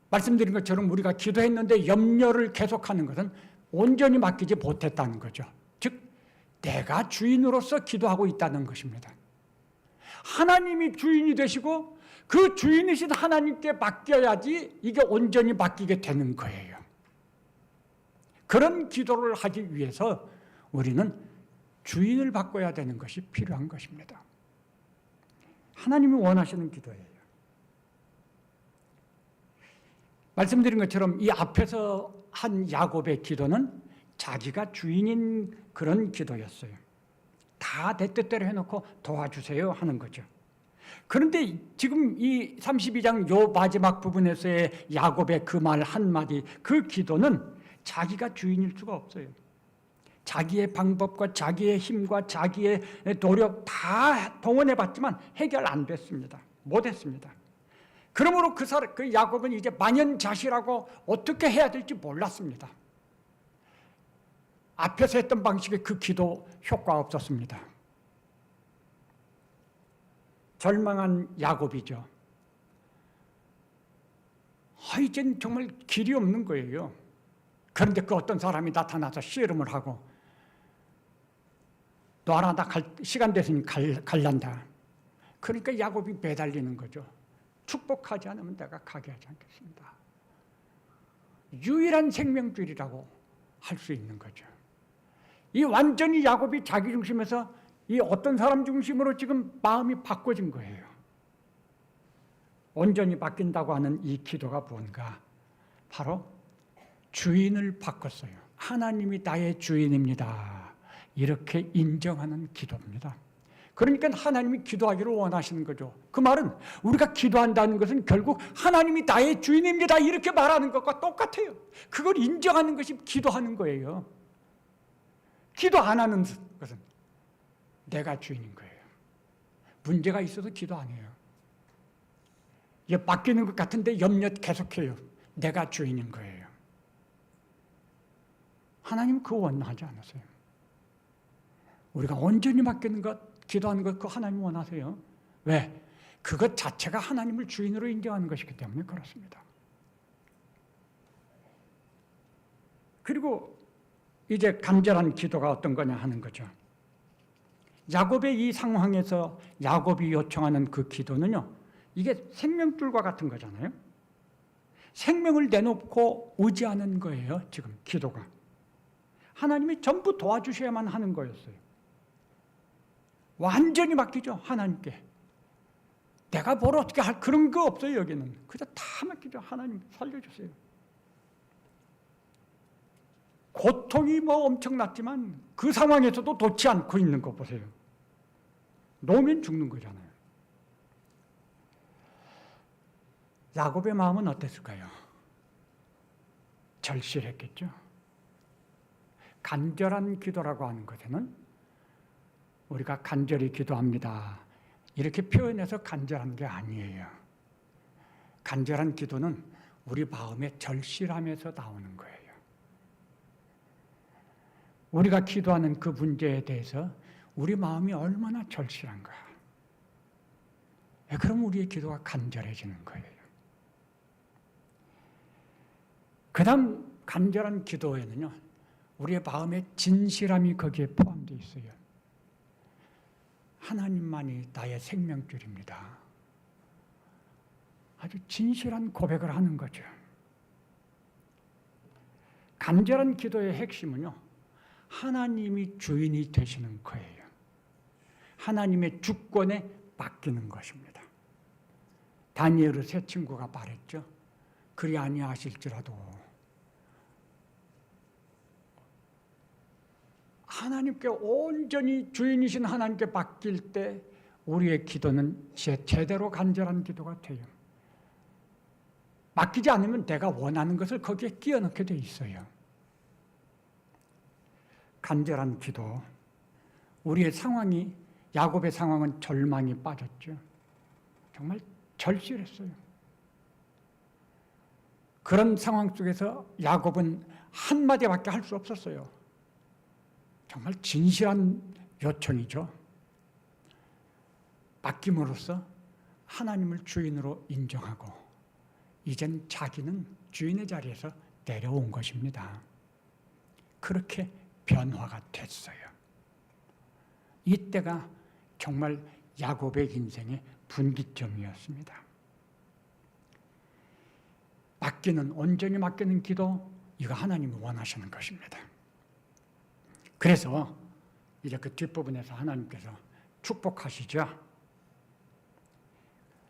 말씀드린 것처럼 우리가 기도했는데 염려를 계속하는 것은 온전히 맡기지 못했다는 거죠. 즉 내가 주인으로서 기도하고 있다는 것입니다. 하나님이 주인이 되시고 그 주인이신 하나님께 맡겨야지 이게 온전히 맡기게 되는 거예요. 그런 기도를 하기 위해서 우리는 주인을 바꿔야 되는 것이 필요한 것입니다. 하나님이 원하시는 기도예요. 말씀드린 것처럼 이 앞에서 한 야곱의 기도는 자기가 주인인 그런 기도였어요. 다 내 뜻대로 해놓고 도와주세요 하는 거죠. 그런데 지금 이 32장 요 마지막 부분에서의 야곱의 그 말 한마디, 그 기도는 자기가 주인일 수가 없어요. 자기의 방법과 자기의 힘과 자기의 노력 다 동원해봤지만 해결 안 됐습니다. 못했습니다. 그러므로 그 야곱은 이제 만연자실하고 어떻게 해야 될지 몰랐습니다. 앞에서 했던 방식의 그 기도 효과 없었습니다. 절망한 야곱이죠. 이젠 정말 길이 없는 거예요. 그런데 그 어떤 사람이 나타나서 씨름을 하고 너 알아, 나 시간 됐으니 갈란다. 그러니까 야곱이 매달리는 거죠. 축복하지 않으면 내가 가게 하지 않겠습니다. 유일한 생명줄이라고 할 수 있는 거죠. 이 완전히 야곱이 자기 중심에서 이 어떤 사람 중심으로 지금 마음이 바꿔진 거예요. 온전히 바뀐다고 하는 이 기도가 뭔가? 바로 주인을 바꿨어요. 하나님이 나의 주인입니다. 이렇게 인정하는 기도입니다. 그러니까 하나님이 기도하기를 원하시는 거죠. 그 말은 우리가 기도한다는 것은 결국 하나님이 나의 주인입니다. 이렇게 말하는 것과 똑같아요. 그걸 인정하는 것이 기도하는 거예요. 기도 안 하는 것은 내가 주인인 거예요. 문제가 있어서 기도 안 해요. 이게 바뀌는 것 같은데 염려 계속해요. 내가 주인인 거예요. 하나님은 그거 원하지 않으세요. 우리가 온전히 맡기는 것, 기도하는 것, 그거 하나님 원하세요. 왜? 그것 자체가 하나님을 주인으로 인정하는 것이기 때문에 그렇습니다. 그리고 이제 간절한 기도가 어떤 거냐 하는 거죠. 야곱의 이 상황에서 야곱이 요청하는 그 기도는요, 이게 생명줄과 같은 거잖아요. 생명을 내놓고 의지하는 거예요, 지금 기도가. 하나님이 전부 도와주셔야만 하는 거였어요. 완전히 맡기죠, 하나님께. 내가 뭘 어떻게 할 그런 거 없어요, 여기는. 그저 다 맡기죠. 하나님 살려주세요. 고통이 뭐 엄청났지만 그 상황에서도 놓지 않고 있는 거 보세요. 놓으면 죽는 거잖아요. 야곱의 마음은 어땠을까요? 절실했겠죠. 간절한 기도라고 하는 것에는 우리가 간절히 기도합니다. 이렇게 표현해서 간절한 게 아니에요. 간절한 기도는 우리 마음의 절실함에서 나오는 거예요. 우리가 기도하는 그 문제에 대해서 우리 마음이 얼마나 절실한가. 그럼 우리의 기도가 간절해지는 거예요. 그 다음 간절한 기도에는요, 우리의 마음의 진실함이 거기에 포함되어 있어요. 하나님만이 나의 생명줄입니다. 아주 진실한 고백을 하는 거죠. 간절한 기도의 핵심은요, 하나님이 주인이 되시는 거예요. 하나님의 주권에 맡기는 것입니다. 다니엘의 세 친구가 말했죠. 그리 아니하실지라도 하나님께 온전히 주인이신 하나님께 맡길 때 우리의 기도는 제대로 간절한 기도가 돼요. 맡기지 않으면 내가 원하는 것을 거기에 끼워 넣게 돼 있어요. 간절한 기도. 우리의 상황이, 야곱의 상황은 절망이 빠졌죠. 정말 절실했어요. 그런 상황 속에서 야곱은 한마디밖에 할 수 없었어요. 정말 진실한 요청이죠. 맡김으로써 하나님을 주인으로 인정하고 이젠 자기는 주인의 자리에서 내려온 것입니다. 그렇게 변화가 됐어요. 이때가 정말 야곱의 인생의 분기점이었습니다. 온전히 맡기는 기도, 이거 하나님이 원하시는 것입니다. 그래서 이렇게 뒷부분에서 하나님께서 축복하시죠.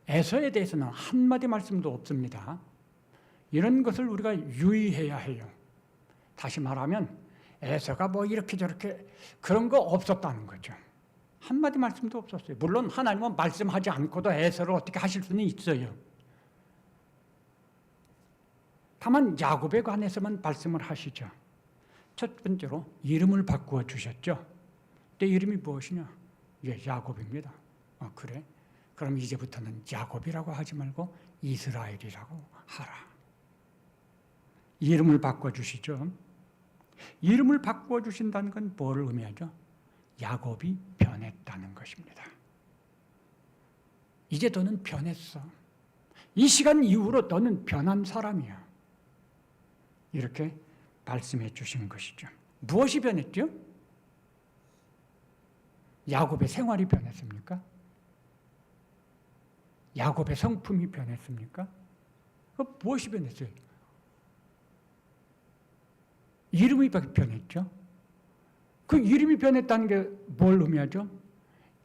에서에 대해서는 한마디 말씀도 없습니다. 이런 것을 우리가 유의해야 해요. 다시 말하면 에서가 뭐 이렇게 저렇게 그런 거 없었다는 거죠. 한마디 말씀도 없었어요. 물론 하나님은 말씀하지 않고도 에서를 어떻게 하실 수는 있어요. 다만 야곱에 관해서만 말씀을 하시죠. 첫 번째로 이름을 바꾸어 주셨죠. 내 이름이 무엇이냐? 예, 야곱입니다. 그래? 그럼 이제부터는 야곱이라고 하지 말고 이스라엘이라고 하라. 이름을 바꿔 주시죠. 이름을 바꾸어 주신다는 건 뭐를 의미하죠? 야곱이 변했다는 것입니다. 이제 너는 변했어. 이 시간 이후로 너는 변한 사람이야. 이렇게 말씀해 주신 것이죠. 무엇이 변했죠? 야곱의 생활이 변했습니까? 야곱의 성품이 변했습니까? 무엇이 변했어요? 이름이 변했죠. 그 이름이 변했다는 게 뭘 의미하죠?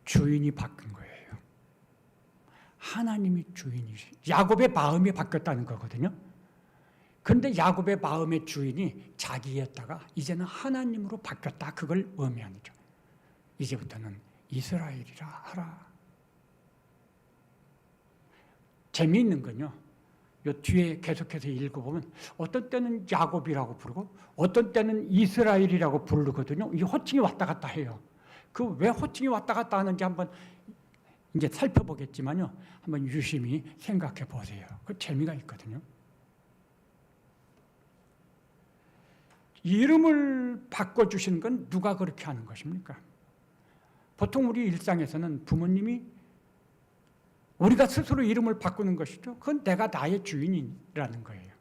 주인이 바뀐 거예요. 하나님이 주인이시. 야곱의 마음이 바뀌었다는 거거든요. 그런데 야곱의 마음의 주인이 자기였다가 이제는 하나님으로 바뀌었다. 그걸 의미하는 거죠. 이제부터는 이스라엘이라 하라. 재미있는 건요, 요 뒤에 계속해서 읽어보면 어떤 때는 야곱이라고 부르고 어떤 때는 이스라엘이라고 부르거든요. 이 호칭이 왔다 갔다 해요. 그 왜 호칭이 왔다 갔다 하는지 한번 이제 살펴보겠지만요, 한번 유심히 생각해 보세요. 그 재미가 있거든요. 이름을 바꿔주시는 건 누가 그렇게 하는 것입니까? 보통 우리 일상에서는 부모님이 우리가 스스로 이름을 바꾸는 것이죠. 그건 내가 나의 주인이라는 거예요.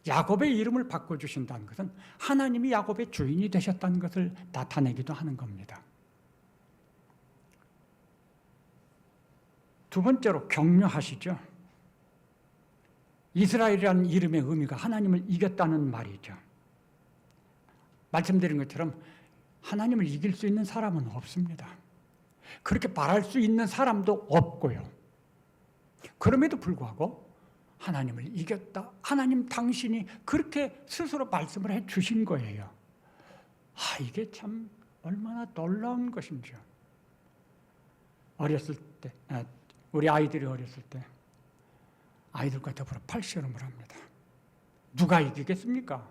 야곱의 이름을 바꿔주신다는 것은 하나님이 야곱의 주인이 되셨다는 것을 나타내기도 하는 겁니다. 두 번째로 격려하시죠. 이스라엘이라는 이름의 의미가 하나님을 이겼다는 말이죠. 말씀드린 것처럼 하나님을 이길 수 있는 사람은 없습니다. 그렇게 말할 수 있는 사람도 없고요. 그럼에도 불구하고 하나님을 이겼다. 하나님 당신이 그렇게 스스로 말씀을 해 주신 거예요. 이게 참 얼마나 놀라운 것인지요. 어렸을 때, 우리 아이들이 어렸을 때 아이들과 더불어 팔씨름을 합니다. 누가 이기겠습니까?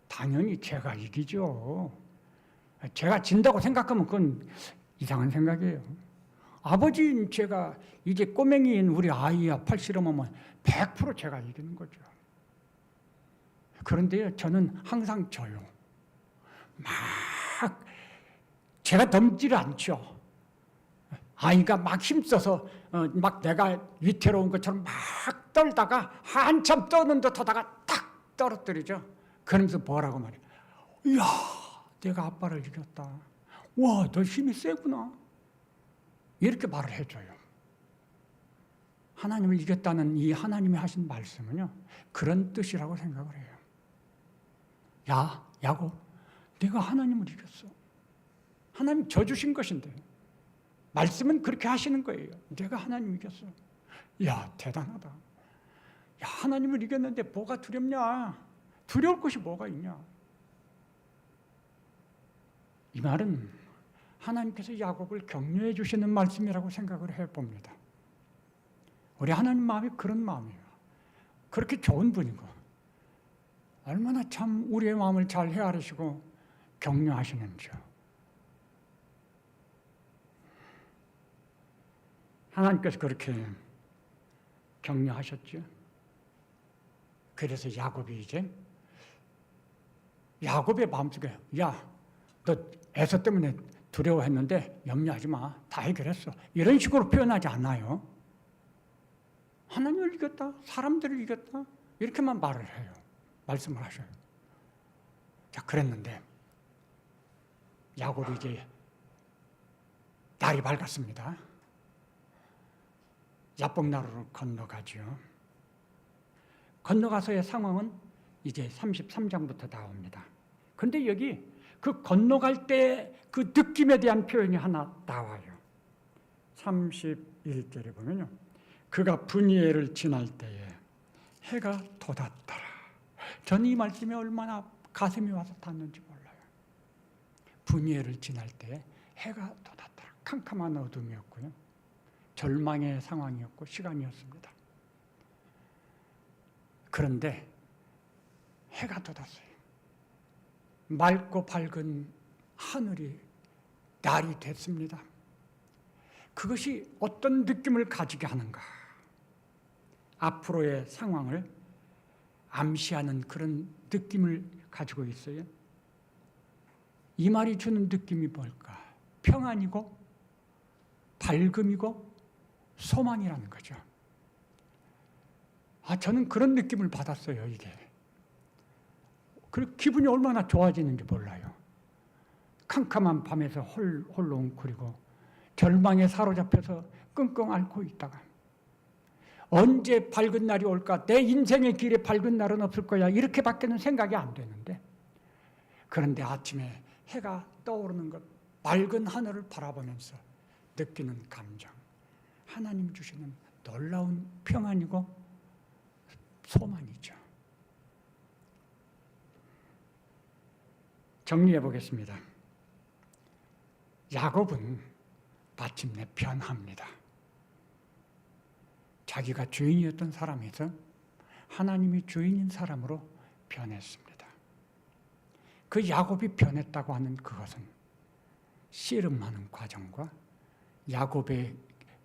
당연히 제가 이기죠. 제가 진다고 생각하면 그건 이상한 생각이에요. 아버지인 제가 이제 꼬맹이인 우리 아이야 팔씨름하면 100% 제가 이기는 거죠. 그런데 저는 항상 져요. 막 제가 넘지를 않죠. 아이가 막 힘써서 막 내가 위태로운 것처럼 막 떨다가 한참 떠는 듯 하다가 탁 떨어뜨리죠. 그러면서 뭐라고 말해요? 이야, 내가 아빠를 이겼다. 와, 너 힘이 세구나. 이렇게 말을 해줘요. 하나님을 이겼다는 이 하나님이 하신 말씀은요, 그런 뜻이라고 생각을 해요. 야, 야곱, 내가 하나님을 이겼어. 하나님 져주신 것인데 말씀은 그렇게 하시는 거예요. 내가 하나님 이겼어. 야, 대단하다. 야, 하나님을 이겼는데 뭐가 두렵냐? 두려울 것이 뭐가 있냐? 이 말은 하나님께서 야곱을 격려해 주시는 말씀이라고 생각을 해봅니다. 우리 하나님 마음이 그런 마음이에요. 그렇게 좋은 분이고 얼마나 참 우리의 마음을 잘 헤아리시고 격려하시는지요. 하나님께서 그렇게 격려하셨죠. 그래서 야곱이 이제 야곱의 마음속에 야, 너 에서 때문에 두려워했는데 염려하지 마. 다 해결했어. 이런 식으로 표현하지 않아요. 하나님을 이겼다. 사람들을 이겼다. 이렇게만 말을 해요. 말씀을 하셔요. 자, 그랬는데 야곱이 이제 날이 밝았습니다. 야복나루를 건너가지요. 건너가서의 상황은 이제 33장부터 나옵니다. 그런데 여기 그 건너갈 때 그 느낌에 대한 표현이 하나 나와요. 31절에 보면요. 그가 분이엘을 지날 때에 해가 돋았더라. 전 이 말씀이 얼마나 가슴이 와서 닿는지 몰라요. 분이엘을 지날 때에 해가 돋았더라. 캄캄한 어둠이었고요. 절망의 상황이었고 시간이었습니다. 그런데 해가 돋았어요. 맑고 밝은 하늘이 날이 됐습니다. 그것이 어떤 느낌을 가지게 하는가? 앞으로의 상황을 암시하는 그런 느낌을 가지고 있어요. 이 말이 주는 느낌이 뭘까? 평안이고 밝음이고 소망이라는 거죠. 저는 그런 느낌을 받았어요, 이게. 그리고 기분이 얼마나 좋아지는지 몰라요. 캄캄한 밤에서 홀로 웅크리고 절망에 사로잡혀서 끙끙 앓고 있다가 언제 밝은 날이 올까? 내 인생의 길에 밝은 날은 없을 거야. 이렇게밖에는 생각이 안 되는데 그런데 아침에 해가 떠오르는 것, 맑은 하늘을 바라보면서 느끼는 감정, 하나님 주시는 놀라운 평안이고 소망이죠. 정리해 보겠습니다. 야곱은 마침내 변합니다. 자기가 주인이었던 사람에서 하나님이 주인인 사람으로 변했습니다. 그 야곱이 변했다고 하는 그것은 씨름하는 과정과 야곱의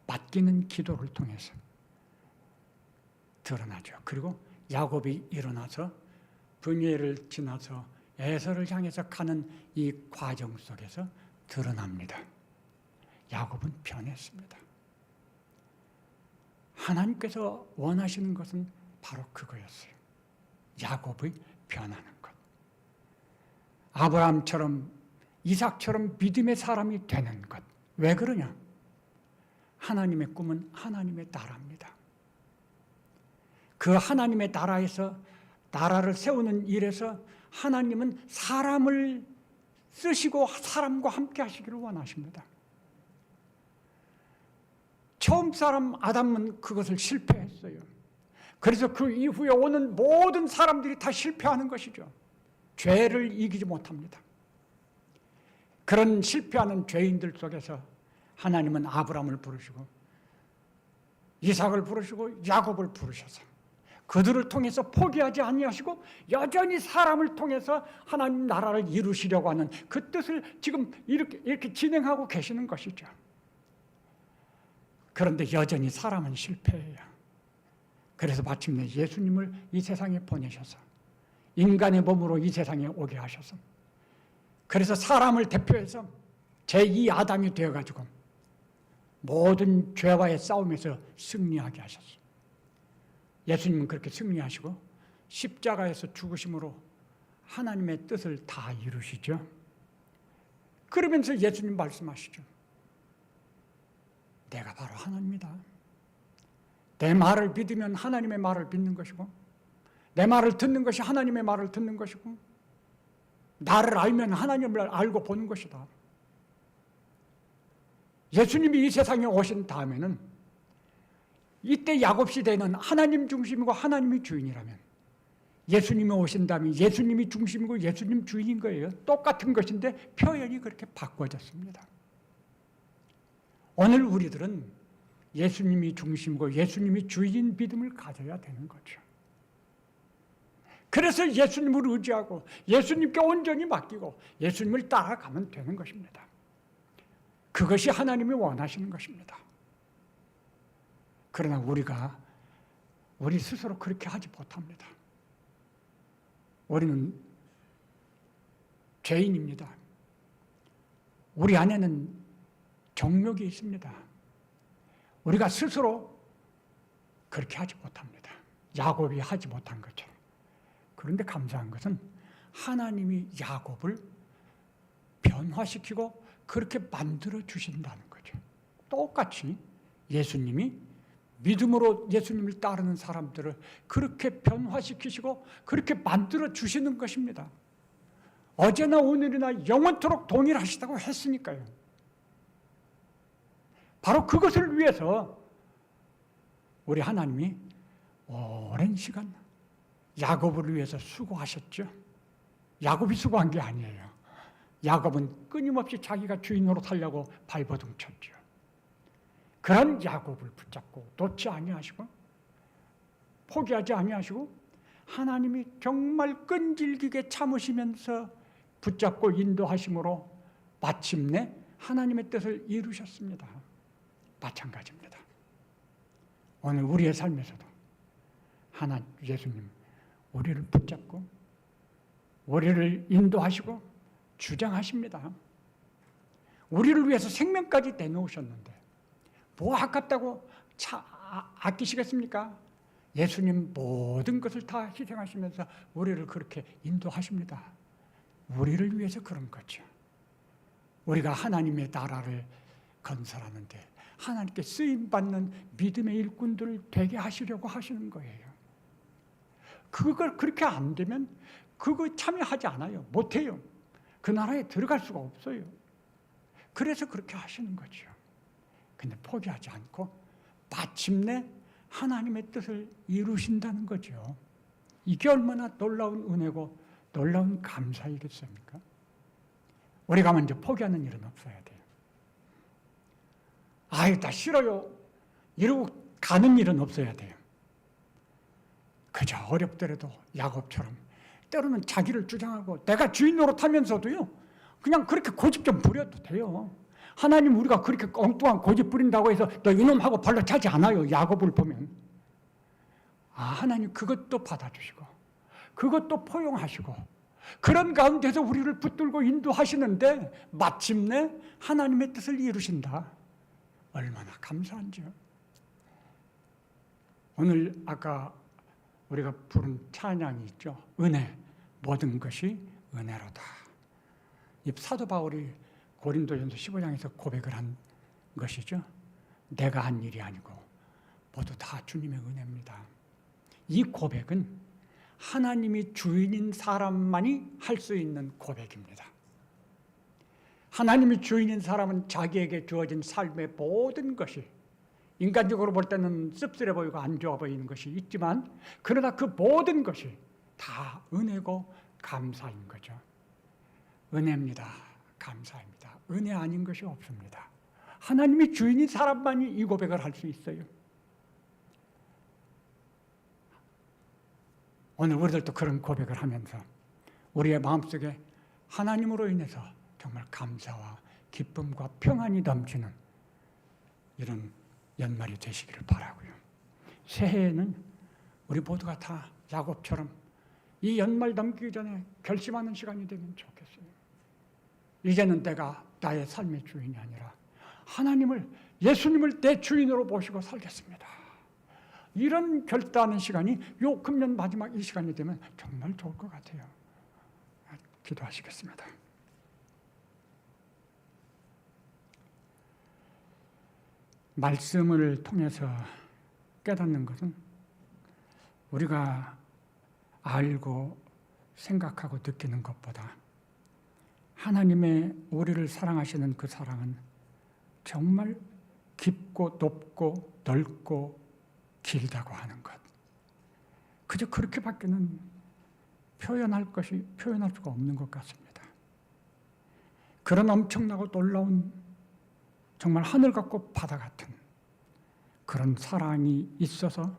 맡기는 기도를 통해서 드러나죠. 그리고 야곱이 일어나서 분이엘을 지나서 에서를 향해서 가는 이 과정 속에서 드러납니다. 야곱은 변했습니다. 하나님께서 원하시는 것은 바로 그거였어요. 야곱의 변하는 것. 아브라함처럼 이삭처럼 믿음의 사람이 되는 것. 왜 그러냐? 하나님의 꿈은 하나님의 나라입니다. 그 하나님의 나라에서 나라를 세우는 일에서 하나님은 사람을 쓰시고 사람과 함께 하시기를 원하십니다. 처음 사람 아담은 그것을 실패했어요. 그래서 그 이후에 오는 모든 사람들이 다 실패하는 것이죠. 죄를 이기지 못합니다. 그런 실패하는 죄인들 속에서 하나님은 아브라함을 부르시고 이삭을 부르시고 야곱을 부르셔서 그들을 통해서 포기하지 아니하시고 여전히 사람을 통해서 하나님 나라를 이루시려고 하는 그 뜻을 지금 이렇게 진행하고 계시는 것이죠. 그런데 여전히 사람은 실패해요. 그래서 마침내 예수님을 이 세상에 보내셔서 인간의 몸으로 이 세상에 오게 하셔서 그래서 사람을 대표해서 제2 아담이 되어가지고 모든 죄와의 싸움에서 승리하게 하셨어요. 예수님은 그렇게 승리하시고 십자가에서 죽으심으로 하나님의 뜻을 다 이루시죠. 그러면서 예수님 말씀하시죠. 내가 바로 하나님이다. 내 말을 믿으면 하나님의 말을 믿는 것이고, 내 말을 듣는 것이 하나님의 말을 듣는 것이고, 나를 알면 하나님을 알고 보는 것이다. 예수님이 이 세상에 오신 다음에는 이때 야곱 시대는 하나님 중심이고 하나님이 주인이라면, 예수님이 오신 다음에 예수님이 중심이고 예수님 주인인 거예요. 똑같은 것인데 표현이 그렇게 바꿔졌습니다. 오늘 우리들은 예수님이 중심이고 예수님이 주인인 믿음을 가져야 되는 거죠. 그래서 예수님을 의지하고 예수님께 온전히 맡기고 예수님을 따라가면 되는 것입니다. 그것이 하나님이 원하시는 것입니다. 그러나 우리 스스로 그렇게 하지 못합니다. 우리는 죄인입니다. 우리 안에는 정욕이 있습니다. 우리가 스스로 그렇게 하지 못합니다. 야곱이 하지 못한 것처럼. 그런데 감사한 것은 하나님이 야곱을 변화시키고 그렇게 만들어 주신다는 거죠. 똑같이 예수님이 믿음으로 예수님을 따르는 사람들을 그렇게 변화시키시고 그렇게 만들어 주시는 것입니다. 어제나 오늘이나 영원토록 동일하시다고 했으니까요. 바로 그것을 위해서 우리 하나님이 오랜 시간 야곱을 위해서 수고하셨죠. 야곱이 수고한 게 아니에요. 야곱은 끊임없이 자기가 주인으로 살려고 발버둥 쳤죠. 그런 야곱을 붙잡고 놓지 아니하시고 포기하지 아니하시고 하나님이 정말 끈질기게 참으시면서 붙잡고 인도하심으로 마침내 하나님의 뜻을 이루셨습니다. 마찬가지입니다. 오늘 우리의 삶에서도 예수님 우리를 붙잡고 우리를 인도하시고 주장하십니다. 우리를 위해서 생명까지 내놓으셨는데 뭐 아깝다고 아끼시겠습니까? 예수님 모든 것을 다 희생하시면서 우리를 그렇게 인도하십니다. 우리를 위해서 그런 거죠. 우리가 하나님의 나라를 건설하는데 하나님께 쓰임받는 믿음의 일꾼들을 되게 하시려고 하시는 거예요. 그걸 그렇게 안 되면 그거 참여하지 않아요. 못해요. 그 나라에 들어갈 수가 없어요. 그래서 그렇게 하시는 거죠. 근데 포기하지 않고 마침내 하나님의 뜻을 이루신다는 거죠. 이게 얼마나 놀라운 은혜고 놀라운 감사이겠습니까? 우리가 먼저 포기하는 일은 없어야 돼요. 아유, 다 싫어요. 이러고 가는 일은 없어야 돼요. 그저 어렵더라도 야곱처럼 때로는 자기를 주장하고 내가 주인 노릇하면서도요, 그냥 그렇게 고집 좀 부려도 돼요. 하나님 우리가 그렇게 엉뚱한 고집 부린다고 해서 너 이놈하고 발로 차지 않아요. 야곱을 보면. 하나님 그것도 받아주시고 그것도 포용하시고 그런 가운데서 우리를 붙들고 인도하시는데 마침내 하나님의 뜻을 이루신다. 얼마나 감사한지요. 오늘 아까 우리가 부른 찬양이 있죠. 은혜, 모든 것이 은혜로다. 이 사도 바울이 고린도전서 15장에서 고백을 한 것이죠. 내가 한 일이 아니고 모두 다 주님의 은혜입니다. 이 고백은 하나님이 주인인 사람만이 할 수 있는 고백입니다. 하나님이 주인인 사람은 자기에게 주어진 삶의 모든 것이 인간적으로 볼 때는 씁쓸해 보이고 안 좋아 보이는 것이 있지만 그러나 그 모든 것이 다 은혜고 감사인 거죠. 은혜입니다. 감사입니다. 은혜 아닌 것이 없습니다. 하나님이 주인인 사람만이 이 고백을 할 수 있어요. 오늘 우리들도 그런 고백을 하면서 우리의 마음속에 하나님으로 인해서 정말 감사와 기쁨과 평안이 넘치는 이런 연말이 되시기를 바라고요. 새해에는 우리 모두가 다 야곱처럼 이 연말 넘기기 전에 결심하는 시간이 되면 좋겠어요. 이제는 내가 나의 삶의 주인이 아니라 하나님을, 예수님을 내 주인으로 모시고 살겠습니다. 이런 결단하는 시간이 요 금년 마지막 이 시간이 되면 정말 좋을 것 같아요. 기도하시겠습니다. 말씀을 통해서 깨닫는 것은 우리가 알고 생각하고 느끼는 것보다 하나님의 우리를 사랑하시는 그 사랑은 정말 깊고 높고 넓고 길다고 하는 것. 그저 그렇게밖에는 표현할 수가 없는 것 같습니다. 그런 엄청나고 놀라운 정말 하늘 같고 바다 같은 그런 사랑이 있어서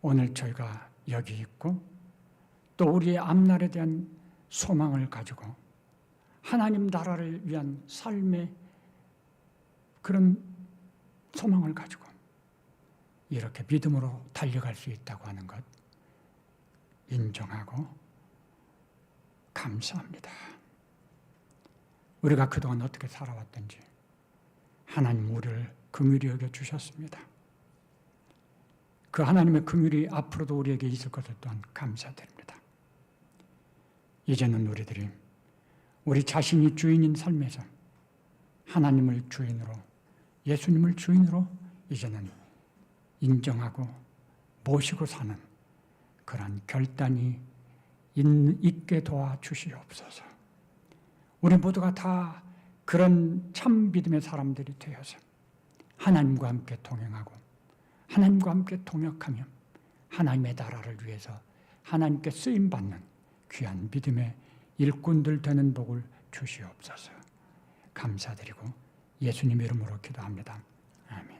오늘 저희가 여기 있고 또 우리의 앞날에 대한 소망을 가지고 하나님 나라를 위한 삶의 그런 소망을 가지고 이렇게 믿음으로 달려갈 수 있다고 하는 것 인정하고 감사합니다. 우리가 그동안 어떻게 살아왔던지 하나님 우리를 긍휼히 여겨주셨습니다. 그 하나님의 긍휼이 앞으로도 우리에게 있을 것을 또한 감사드립니다. 이제는 우리들이 우리 자신이 주인인 삶에서 하나님을 주인으로 예수님을 주인으로 이제는 인정하고 모시고 사는 그런 결단이 있게 도와주시옵소서. 우리 모두가 다 그런 참 믿음의 사람들이 되어서 하나님과 함께 동행하고 하나님과 함께 동역하며 하나님의 나라를 위해서 하나님께 쓰임받는 귀한 믿음의 일꾼들 되는 복을 주시옵소서. 감사드리고 예수님의 이름으로 기도합니다. 아멘.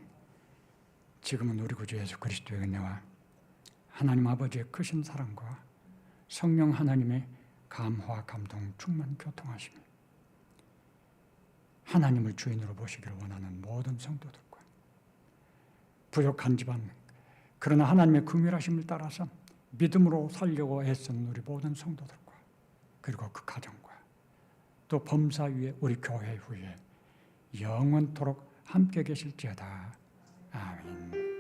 지금은 우리 구주 예수 그리스도의 은혜와 하나님 아버지의 크신 사랑과 성령 하나님의 감화 감동 충만 교통하심이 하나님을 주인으로 모시기를 원하는 모든 성도들과 부족한 집안 그러나 하나님의 긍휼하심을 따라서 믿음으로 살려고 애쓰는 우리 모든 성도들과 그리고 그 가정과 또 범사 위에 우리 교회 후에 영원토록 함께 계실지어다. 아멘.